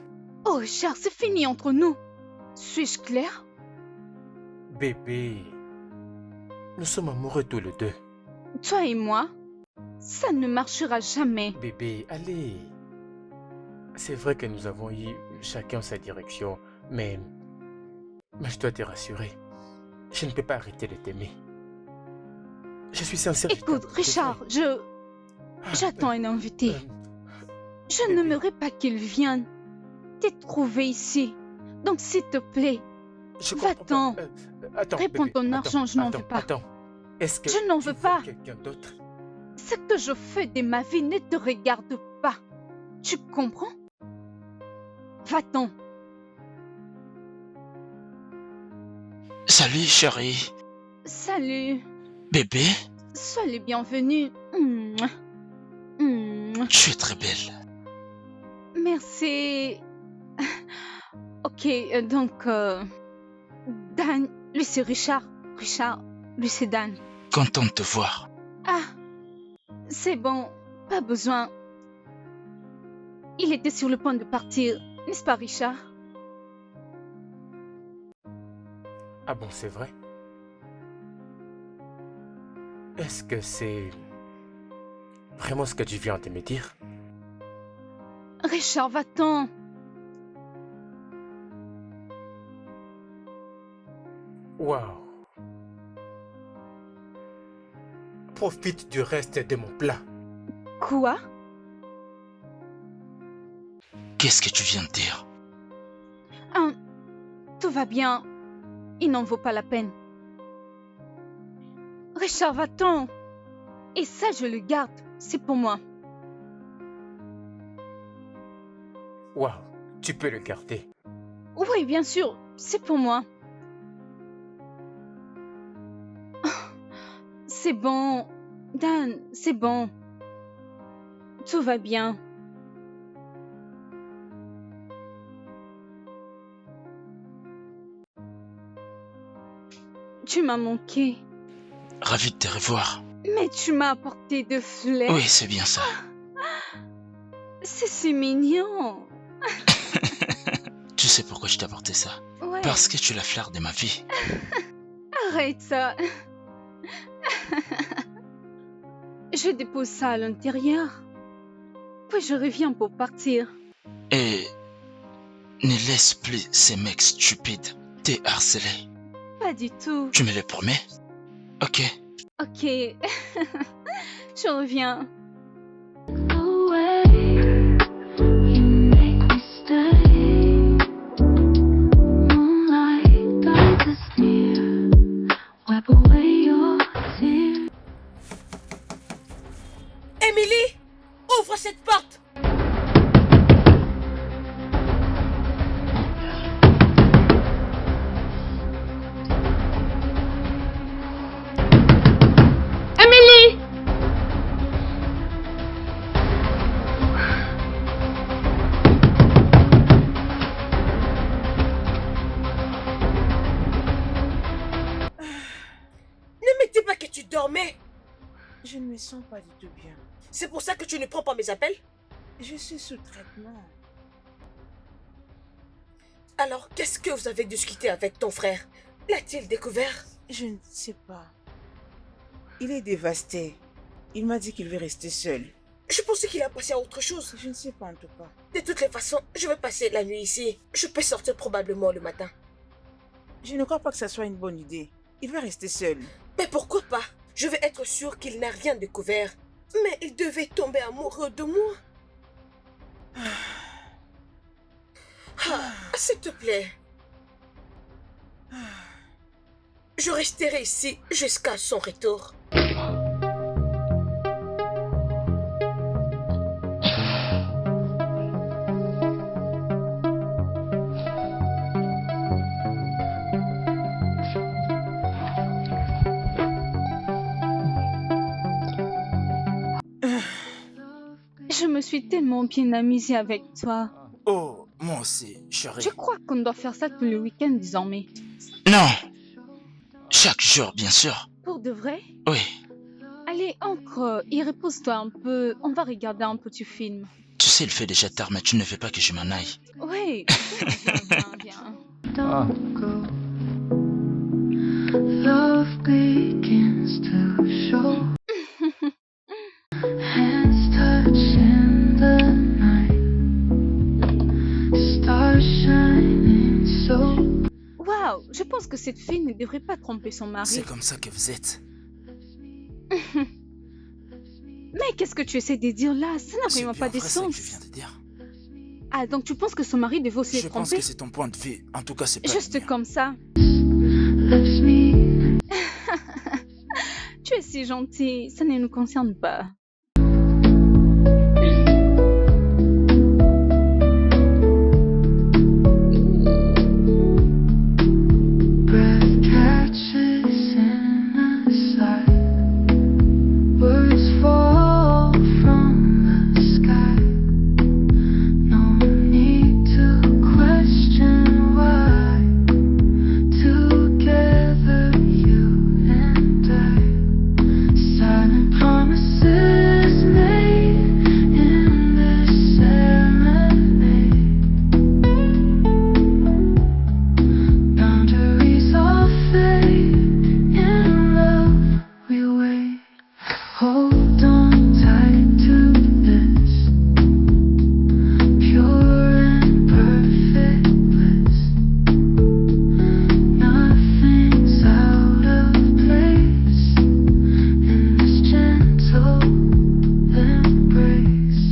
Oh Richard, c'est fini entre nous. Suis-je clair? Bébé, nous sommes amoureux tous les deux. Toi et moi, ça ne marchera jamais. Bébé, allez. C'est vrai que nous avons eu chacun sa direction, mais je dois te rassurer. Je ne peux pas arrêter de t'aimer. Je suis sincère. Écoute, Richard, j'attends un invité. Je n'aimerais pas qu'il vienne te trouver ici. Donc, s'il te plaît, va-t'en. Réponds ton argent, je n'en veux pas. Attends, est-ce que je n'en veux pas. Quelqu'un d'autre? Ce que je fais de ma vie ne te regarde pas. Tu comprends? Va-t'en. Salut, chérie. Salut. Bébé, Sois le bienvenu. tu es très belle. Merci. Ok, donc, Dan, lui c'est Richard. Richard, lui c'est Dan. Content de te voir. Ah, c'est bon, pas besoin. Il était sur le point de partir, n'est-ce pas Richard? Ah bon, c'est vrai? Est-ce que c'est vraiment ce que tu viens de me dire? Richard, va-t'en. Waouh! Profite du reste de mon plat. Quoi? Qu'est-ce que tu viens de dire? Tout va bien. Il n'en vaut pas la peine. Richard, va-t'en. Et ça, je le garde. C'est pour moi. Waouh! Tu peux le garder. Oui, bien sûr. C'est pour moi. C'est bon. Dan, c'est bon. Tout va bien. Tu m'as manqué. Ravi de te revoir. Mais tu m'as apporté de fleurs. Oui, c'est bien ça. C'est si mignon. Tu sais pourquoi je t'ai apporté ça? Ouais. Parce que tu es la fleur de ma vie. Arrête ça. Je dépose ça à l'intérieur. Puis je reviens pour partir. Et ne laisse plus ces mecs stupides te harceler. Pas du tout. Tu me le promets? Ok. Ok. Je reviens. away. You make me stay. Moonlight guides us near. Wipe away your tears. Émilie, ouvre cette porte. Amélie! Ne me dis pas que tu dormais. Je ne me sens pas du tout bien. C'est pour ça que tu ne prends pas mes appels? Je suis sous traitement. Alors, qu'est-ce que vous avez discuté avec ton frère? L'a-t-il découvert? Je ne sais pas. Il est dévasté. Il m'a dit qu'il veut rester seul. Je pensais qu'il a passé à autre chose. Je ne sais pas en tout cas. De toutes les façons, je vais passer la nuit ici. Je peux sortir probablement le matin. Je ne crois pas que ça soit une bonne idée. Il va rester seul. Mais pourquoi pas? Je veux être sûre qu'il n'a rien découvert. Mais il devait tomber amoureux de moi. S'il te plaît. Je resterai ici jusqu'à son retour. Je me suis tellement bien amusée avec toi. Oh, moi aussi, chérie. Je crois qu'on doit faire ça tous les week-ends désormais. Non. Chaque jour, bien sûr. Pour de vrai? Oui. Allez, entre et repose-toi un peu. On va regarder un petit film. Tu sais, il fait déjà tard, mais tu ne veux pas que je m'en aille. Oui. Viens. Don't go. Love begins to show. Hands touch in the night. Stars shining so. Waouh, je pense que cette fille ne devrait pas tromper son mari. C'est comme ça que vous êtes. Mais qu'est-ce que tu essaies de dire là? Ça n'a C'est vraiment bien pas de vrai, ça que sens. je viens de dire. Ah, donc tu penses que son mari devait aussi Je être pense trompé? que c'est ton point de vue. En tout cas, c'est pas le Juste mien. comme ça. Loves me. Tu es si gentil, ça ne nous concerne pas. Breath catches in a sigh. Words fall from the sky. No need to question why. Together, you and I. Silent promises made in this serenade. Boundaries all fade. In love, we wait. Hold on tight to this pure and perfect bliss. Nothing's out of place in this gentle embrace.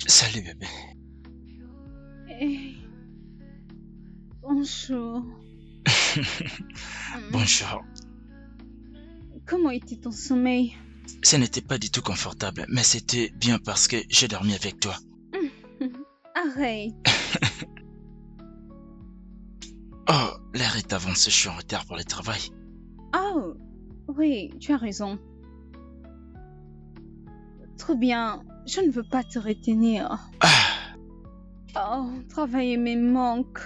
Salut, bébé. Eh, bonjour. Bonjour. Comment était ton sommeil? Ce n'était pas du tout confortable, mais c'était bien parce que j'ai dormi avec toi. Arrête. l'heure est avancée, je suis en retard pour le travail. Oh, oui, tu as raison. Trop bien, je ne veux pas te retenir. Oh, travailler me manque.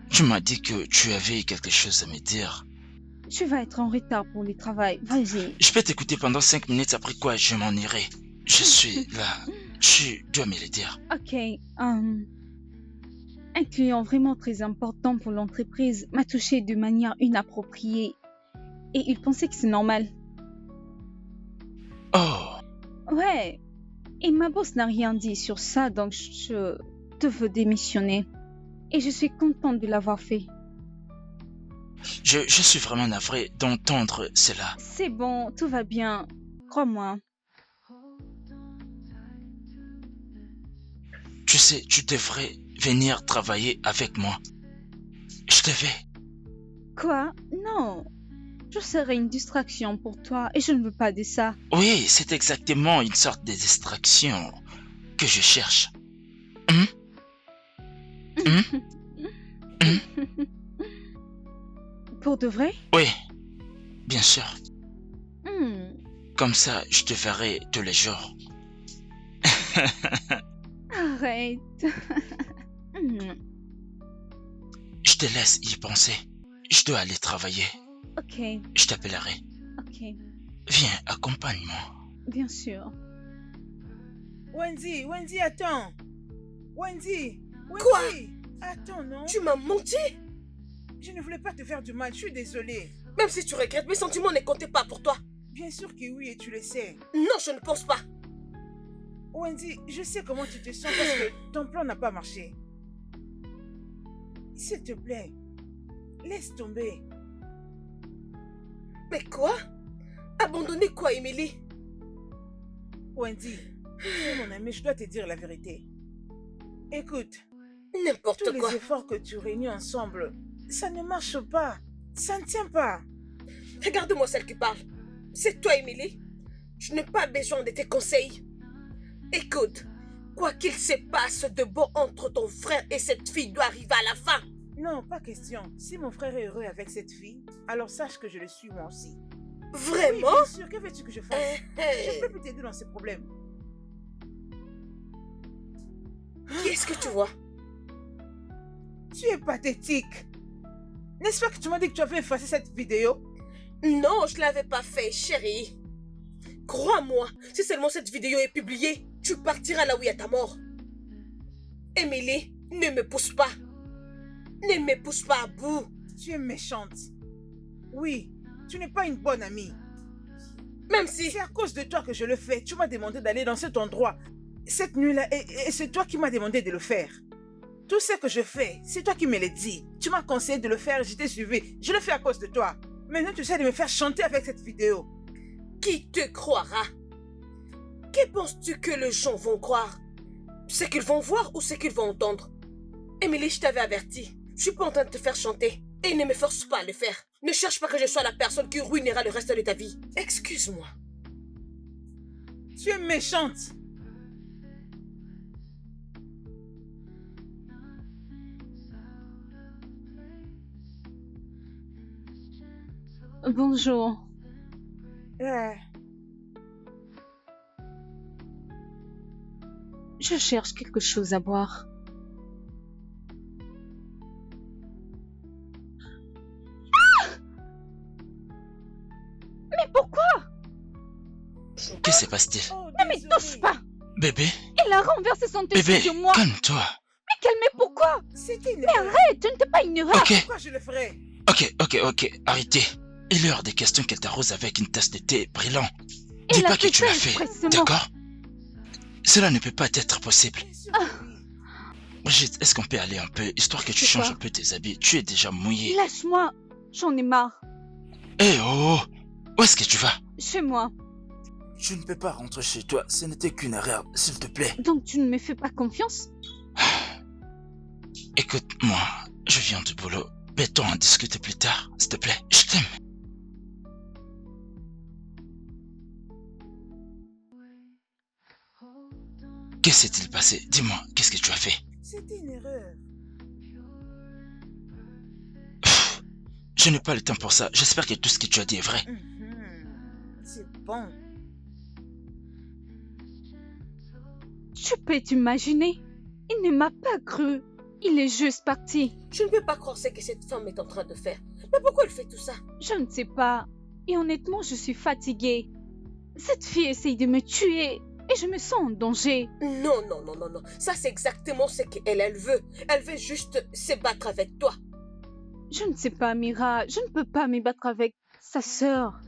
Tu m'as dit que tu avais quelque chose à me dire. Tu vas être en retard pour le travail, vas-y. Je peux t'écouter pendant 5 minutes, après quoi je m'en irai. Je suis là. Tu dois me le dire. Ok, un client vraiment très important pour l'entreprise m'a touché de manière inappropriée et il pensait que c'est normal. Oh, Ouais, et ma boss n'a rien dit sur ça, donc je te veux démissionner. Et je suis contente de l'avoir fait. je suis vraiment navré d'entendre cela. C'est bon, tout va bien, crois-moi. Tu sais, tu devrais venir travailler avec moi. Je te vais. Quoi? Non, je serai une distraction pour toi et je ne veux pas de ça. Oui, c'est exactement une sorte de distraction que je cherche. Pour de vrai? Oui, bien sûr. Hmm, Comme ça, je te verrai tous les jours. Arrête. Hmm, Je te laisse y penser. Je dois aller travailler. Ok, Je t'appellerai. ok, Viens, accompagne-moi. bien sûr. Wendy, attends. Wendy, Quoi? Attends, non? Tu m'as menti? Je ne voulais pas te faire du mal, je suis désolée. Même si tu regrettes, mes sentiments ne comptaient pas pour toi. Bien sûr que oui, et tu le sais. Non, je ne pense pas. Wendy, je sais comment tu te sens parce que ton plan n'a pas marché. S'il te plaît, laisse tomber. Mais quoi? Abandonner quoi, Émilie? Wendy, tu es mon ami, je dois te dire la vérité. Écoute, N'importe tous quoi. les efforts que tu réunis ensemble, ça ne marche pas. Ça ne tient pas. Regarde-moi celle qui parle. C'est toi, Émilie. Je n'ai pas besoin de tes conseils. Écoute, quoi qu'il se passe de beau entre ton frère et cette fille doit arriver à la fin. Non, pas question. Si mon frère est heureux avec cette fille, alors sache que je le suis moi aussi. Vraiment? Oui, bien sûr. Que veux-tu que je fasse? Je ne peux plus t'aider dans ces problèmes. Qu'est-ce que tu vois? Tu es pathétique. N'est-ce pas que tu m'as dit que tu avais effacé cette vidéo? Non, je ne l'avais pas fait, chérie. Crois-moi, si seulement cette vidéo est publiée, tu partiras là où il y a ta mort. Émilie, ne me pousse pas. Ne me pousse pas à bout. Tu es méchante. Oui, tu n'es pas une bonne amie. Même si... C'est à cause de toi que je le fais. Tu m'as demandé d'aller dans cet endroit cette nuit-là et c'est toi qui m'as demandé de le faire. Tout ce que je fais, c'est toi qui me l'as dit. Tu m'as conseillé de le faire, je t'ai suivi. Je le fais à cause de toi. Maintenant, tu essaies de me faire chanter avec cette vidéo. Qui te croira? Que penses-tu que les gens vont croire? Ce qu'ils vont voir ou ce qu'ils vont entendre? Émilie, je t'avais averti. Je suis pas en train de te faire chanter. Et ne me force pas à le faire. Ne cherche pas que je sois la personne qui ruinera le reste de ta vie. Excuse-moi. Tu es méchante. Bonjour. Je cherche quelque chose à boire. Mais pourquoi? Que se passe-t-il? Ne me touche pas! Bébé? Elle a renversé son thé Bébé, sur moi. calme-toi. Mais pourquoi? C'était une Mais arrête, tu n'étais pas une erreur. Ok. Pourquoi je le ferais? Ok, arrêtez. Il est hors des questions qu'elle t'arrose avec une tasse de thé brillant. Elle Dis a pas que fait tu ça l'as fait, expressément. d'accord? Cela ne peut pas être possible. Bien sûr que oui. Brigitte, est-ce qu'on peut aller un peu, histoire que tu C'est changes quoi? un peu tes habits? Tu es déjà mouillée. Lâche-moi, j'en ai marre. Eh oh! Où est-ce que tu vas? Chez moi. Tu ne peux pas rentrer chez toi, ce n'était qu'une erreur, s'il te plaît. Donc tu ne me fais pas confiance? Écoute-moi, je viens du boulot. Peut-on en discuter plus tard, s'il te plaît? Je t'aime. Que s'est-il passé? Dis-moi, qu'est-ce que tu as fait? C'était une erreur. Je n'ai pas le temps pour ça. J'espère que tout ce que tu as dit est vrai. C'est bon. Tu peux t'imaginer? Il ne m'a pas cru. Il est juste parti. Je ne peux pas croire ce que cette femme est en train de faire. Mais pourquoi elle fait tout ça? Je ne sais pas. Et honnêtement, je suis fatiguée. Cette fille essaye de me tuer et je me sens en danger. Non. Ça, c'est exactement ce qu'elle veut. Elle veut juste se battre avec toi. Je ne sais pas, Mira. Je ne peux pas me battre avec sa sœur.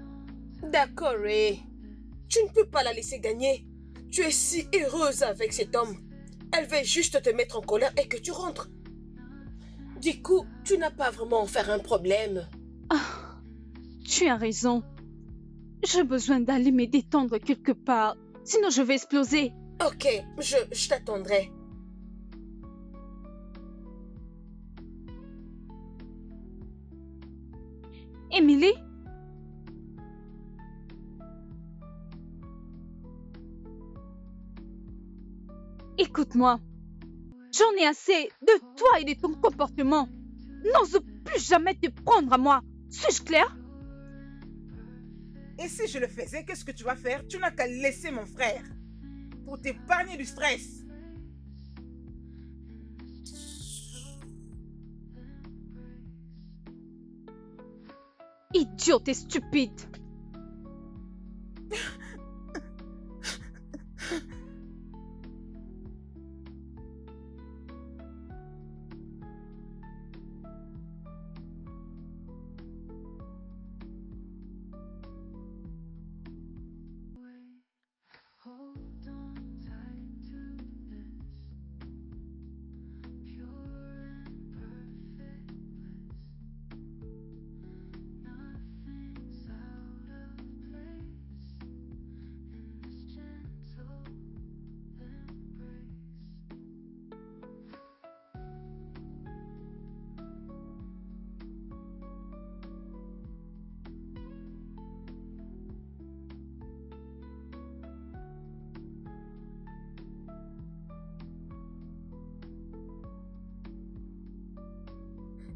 D'accord, Ray. Tu ne peux pas la laisser gagner. Tu es si heureuse avec cet homme. Elle veut juste te mettre en colère et que tu rentres. Du coup, tu n'as pas vraiment en faire un problème. Ah, tu as raison. J'ai besoin d'aller me détendre quelque part. Sinon, je vais exploser. Ok, je t'attendrai. Emily? Écoute-moi. J'en ai assez de toi et de ton comportement. N'ose plus jamais te prendre à moi. Suis-je clair? Et si je le faisais, qu'est-ce que tu vas faire? Tu n'as qu'à laisser mon frère. Pour t'épargner du stress. Idiote et stupide.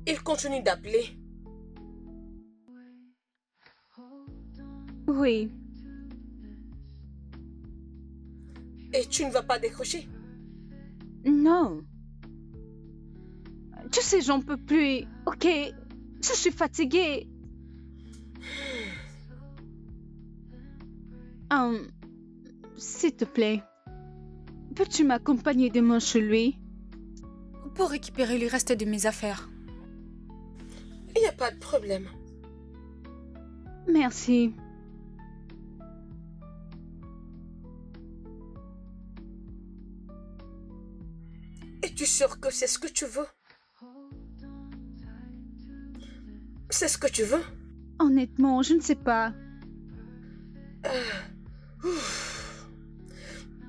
Il continue d'appeler. Oui. Et tu ne vas pas décrocher? Non. Tu sais, j'en peux plus. Ok, je suis fatiguée. S'il te plaît, peux-tu m'accompagner demain chez lui? Pour récupérer le reste de mes affaires. Il n'y a pas de problème. Merci. Es-tu sûr que c'est ce que tu veux? C'est ce que tu veux? Honnêtement, je ne sais pas.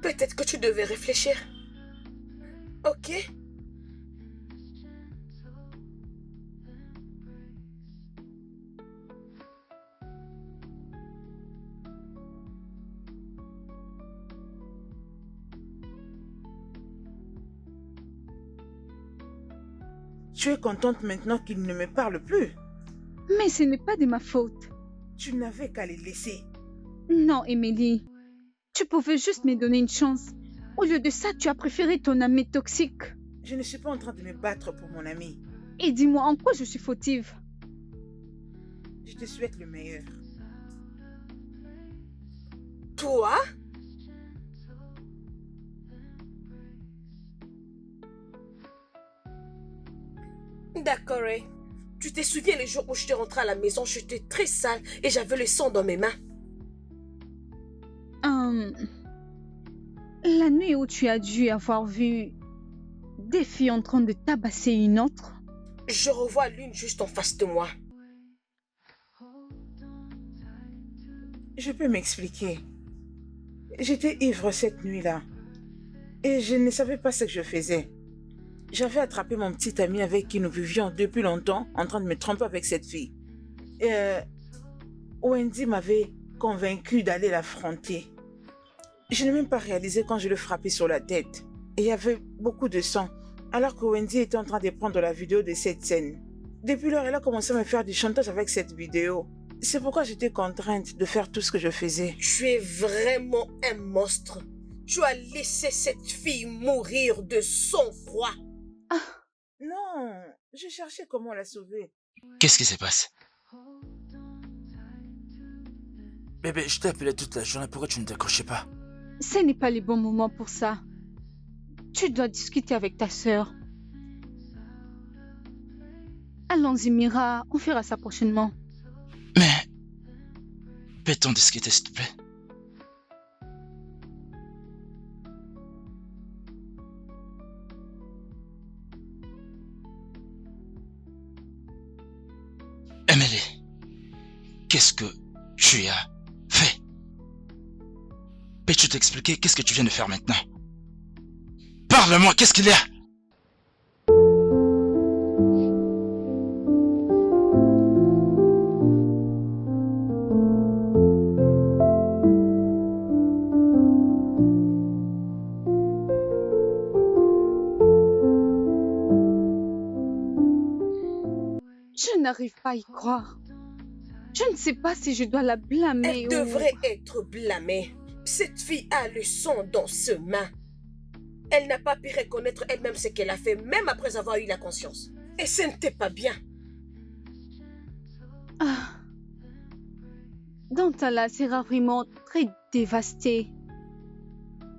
Peut-être que tu devais réfléchir. Ok? Tu es contente maintenant qu'il ne me parle plus? Mais ce n'est pas de ma faute. Tu n'avais qu'à les laisser. Non, Emily. Tu pouvais juste me donner une chance. Au lieu de ça, tu as préféré ton ami toxique. Je ne suis pas en train de me battre pour mon ami. Et dis-moi en quoi je suis fautive. Je te souhaite le meilleur. Toi? D'accord, Ray. Tu te souviens les jours où je suis rentrée à la maison, j'étais très sale et j'avais le sang dans mes mains. La nuit où tu as dû avoir vu des filles en train de tabasser une autre. Je revois l'une juste en face de moi. Je peux m'expliquer. J'étais ivre cette nuit-là. Et je ne savais pas ce que je faisais. J'avais attrapé mon petit ami avec qui nous vivions depuis longtemps en train de me tromper avec cette fille. Wendy m'avait convaincu d'aller l'affronter. Je n'ai même pas réalisé quand je le frappais sur la tête. Et il y avait beaucoup de sang. alors que Wendy était en train de prendre la vidéo de cette scène. Depuis lors, elle a commencé à me faire du chantage avec cette vidéo. C'est pourquoi j'étais contrainte de faire tout ce que je faisais. Tu es vraiment un monstre. Tu as laissé cette fille mourir de sang-froid. Non, je cherchais comment la sauver. Qu'est-ce qui se passe? Bébé, je t'ai appelé toute la journée, pourquoi tu ne décrochais pas? Ce n'est pas le bon moment pour ça. Tu dois discuter avec ta sœur. Allons-y, Mira, on fera ça prochainement. Mais... peut-on discuter, s'il te plaît? Emily, qu'est-ce que tu as fait? Peux-tu t'expliquer qu'est-ce que tu viens de faire maintenant? Parle-moi, qu'est-ce qu'il y a? Je n'arrive pas à y croire. Je ne sais pas si je dois la blâmer Elle devrait être blâmée. Cette fille a le sang dans ses mains. Elle n'a pas pu reconnaître elle-même ce qu'elle a fait, même après avoir eu la conscience. Et ce n'était pas bien. Dantala sera vraiment très dévastée.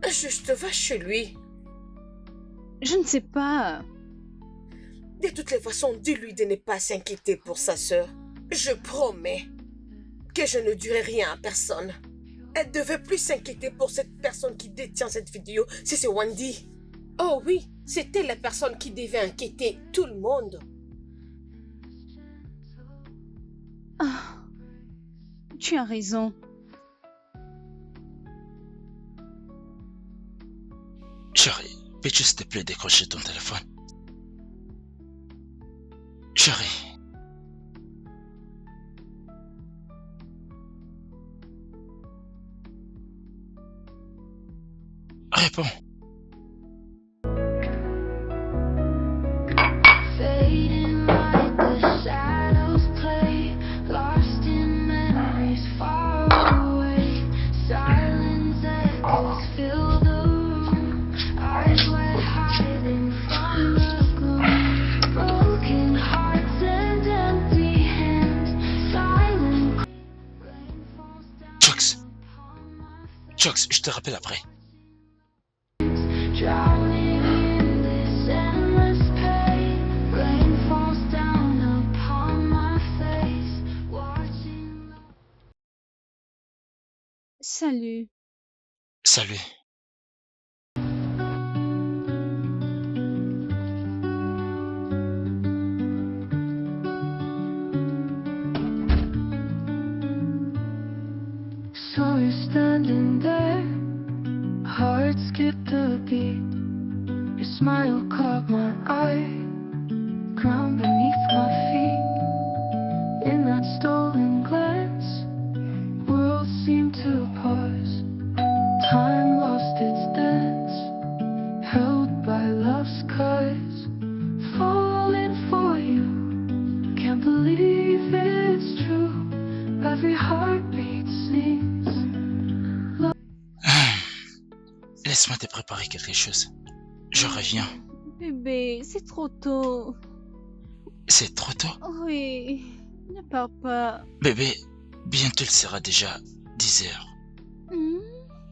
Juste va chez lui. Je ne sais pas. De toutes les façons, dis-lui de ne pas s'inquiéter pour sa sœur. Je promets que je ne dirai rien à personne. Elle devait plus s'inquiéter pour cette personne qui détient cette vidéo, si c'est Wendy. Oh oui, c'était la personne qui devait inquiéter tout le monde. Tu as raison. Chérie, peux-tu s'il te plaît décrocher ton téléphone? Chérie. Réponds. Fading like the shadows play, lost in memories far away. Silence echoes fill the room, eyes wide hiding from the gloom. Broken hearts and empty hands, silent. Chox, je te rappelle après. Drowning in this endless pain, rain falls down upon my face, watching. Salut. Salut. So you're standing there, heart skipped a beat. Your smile caught my eye, ground beneath my feet. In that stolen glance, worlds seemed to pause. Time lost its dance, held by love's cause. Falling for you, can't believe it's true. Every heartbeat sings. Laisse-moi te préparer quelque chose. Je reviens. Bébé, c'est trop tôt. C'est trop tôt? Oui, ne pars pas. Bébé, bientôt il sera déjà 10 heures.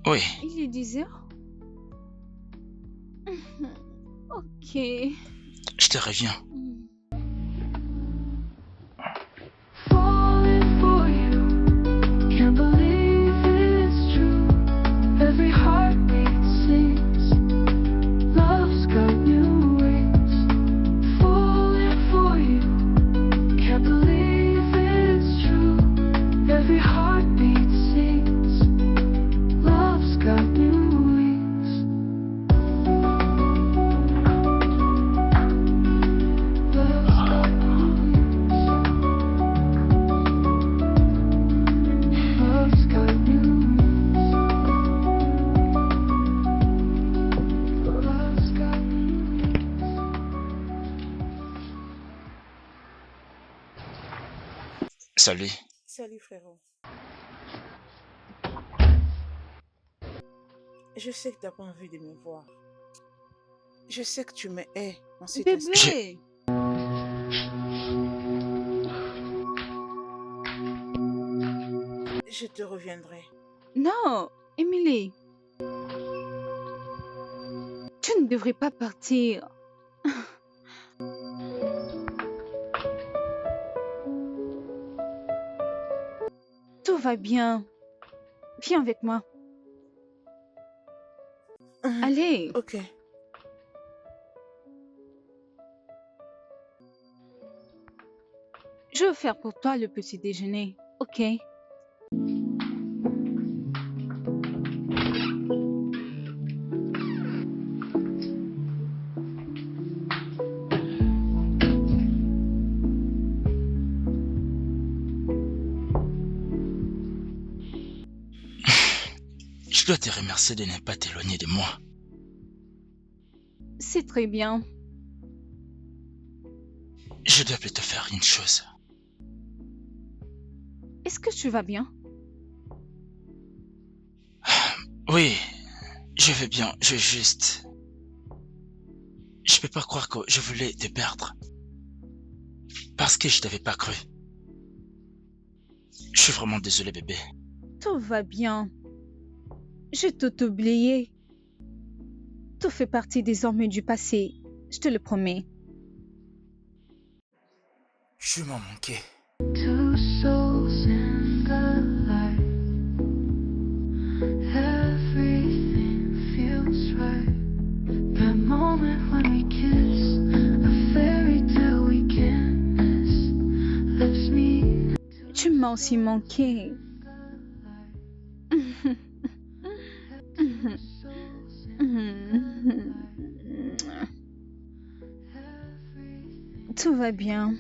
Oui. Il est 10 heures? Ok. Je te reviens. Falling for you, can't believe it's true. Every heartbeat sings, love's got new wings. Falling for you, can't believe it's true. Every heartbeat sings, love's got new wings. Salut. Salut frérot. Je sais que tu n'as pas envie de me voir. Je sais que tu me hais en cet instant. Bébé, Je te reviendrai. non, Emily. Tu ne devrais pas partir. Tout va bien. Viens avec moi. Allez. Ok. Je vais faire pour toi le petit déjeuner, ok? Je dois te remercier de ne pas t'éloigner de moi. C'est très bien. Je dois plutôt faire une chose. Est-ce que tu vas bien? Oui, je vais bien, je vais juste... Je peux pas croire que je voulais te perdre. Parce que je t'avais pas cru. Je suis vraiment désolé, bébé. Tout va bien. J'ai tout oublié. Tout fait partie désormais du passé. Je te le promets. Je m'en manquais. Two souls in the light. Everything feels right. The moment when we kiss, a fairy tale we can't miss. Lips meet. Tu m'as aussi manqué. Tout va bien.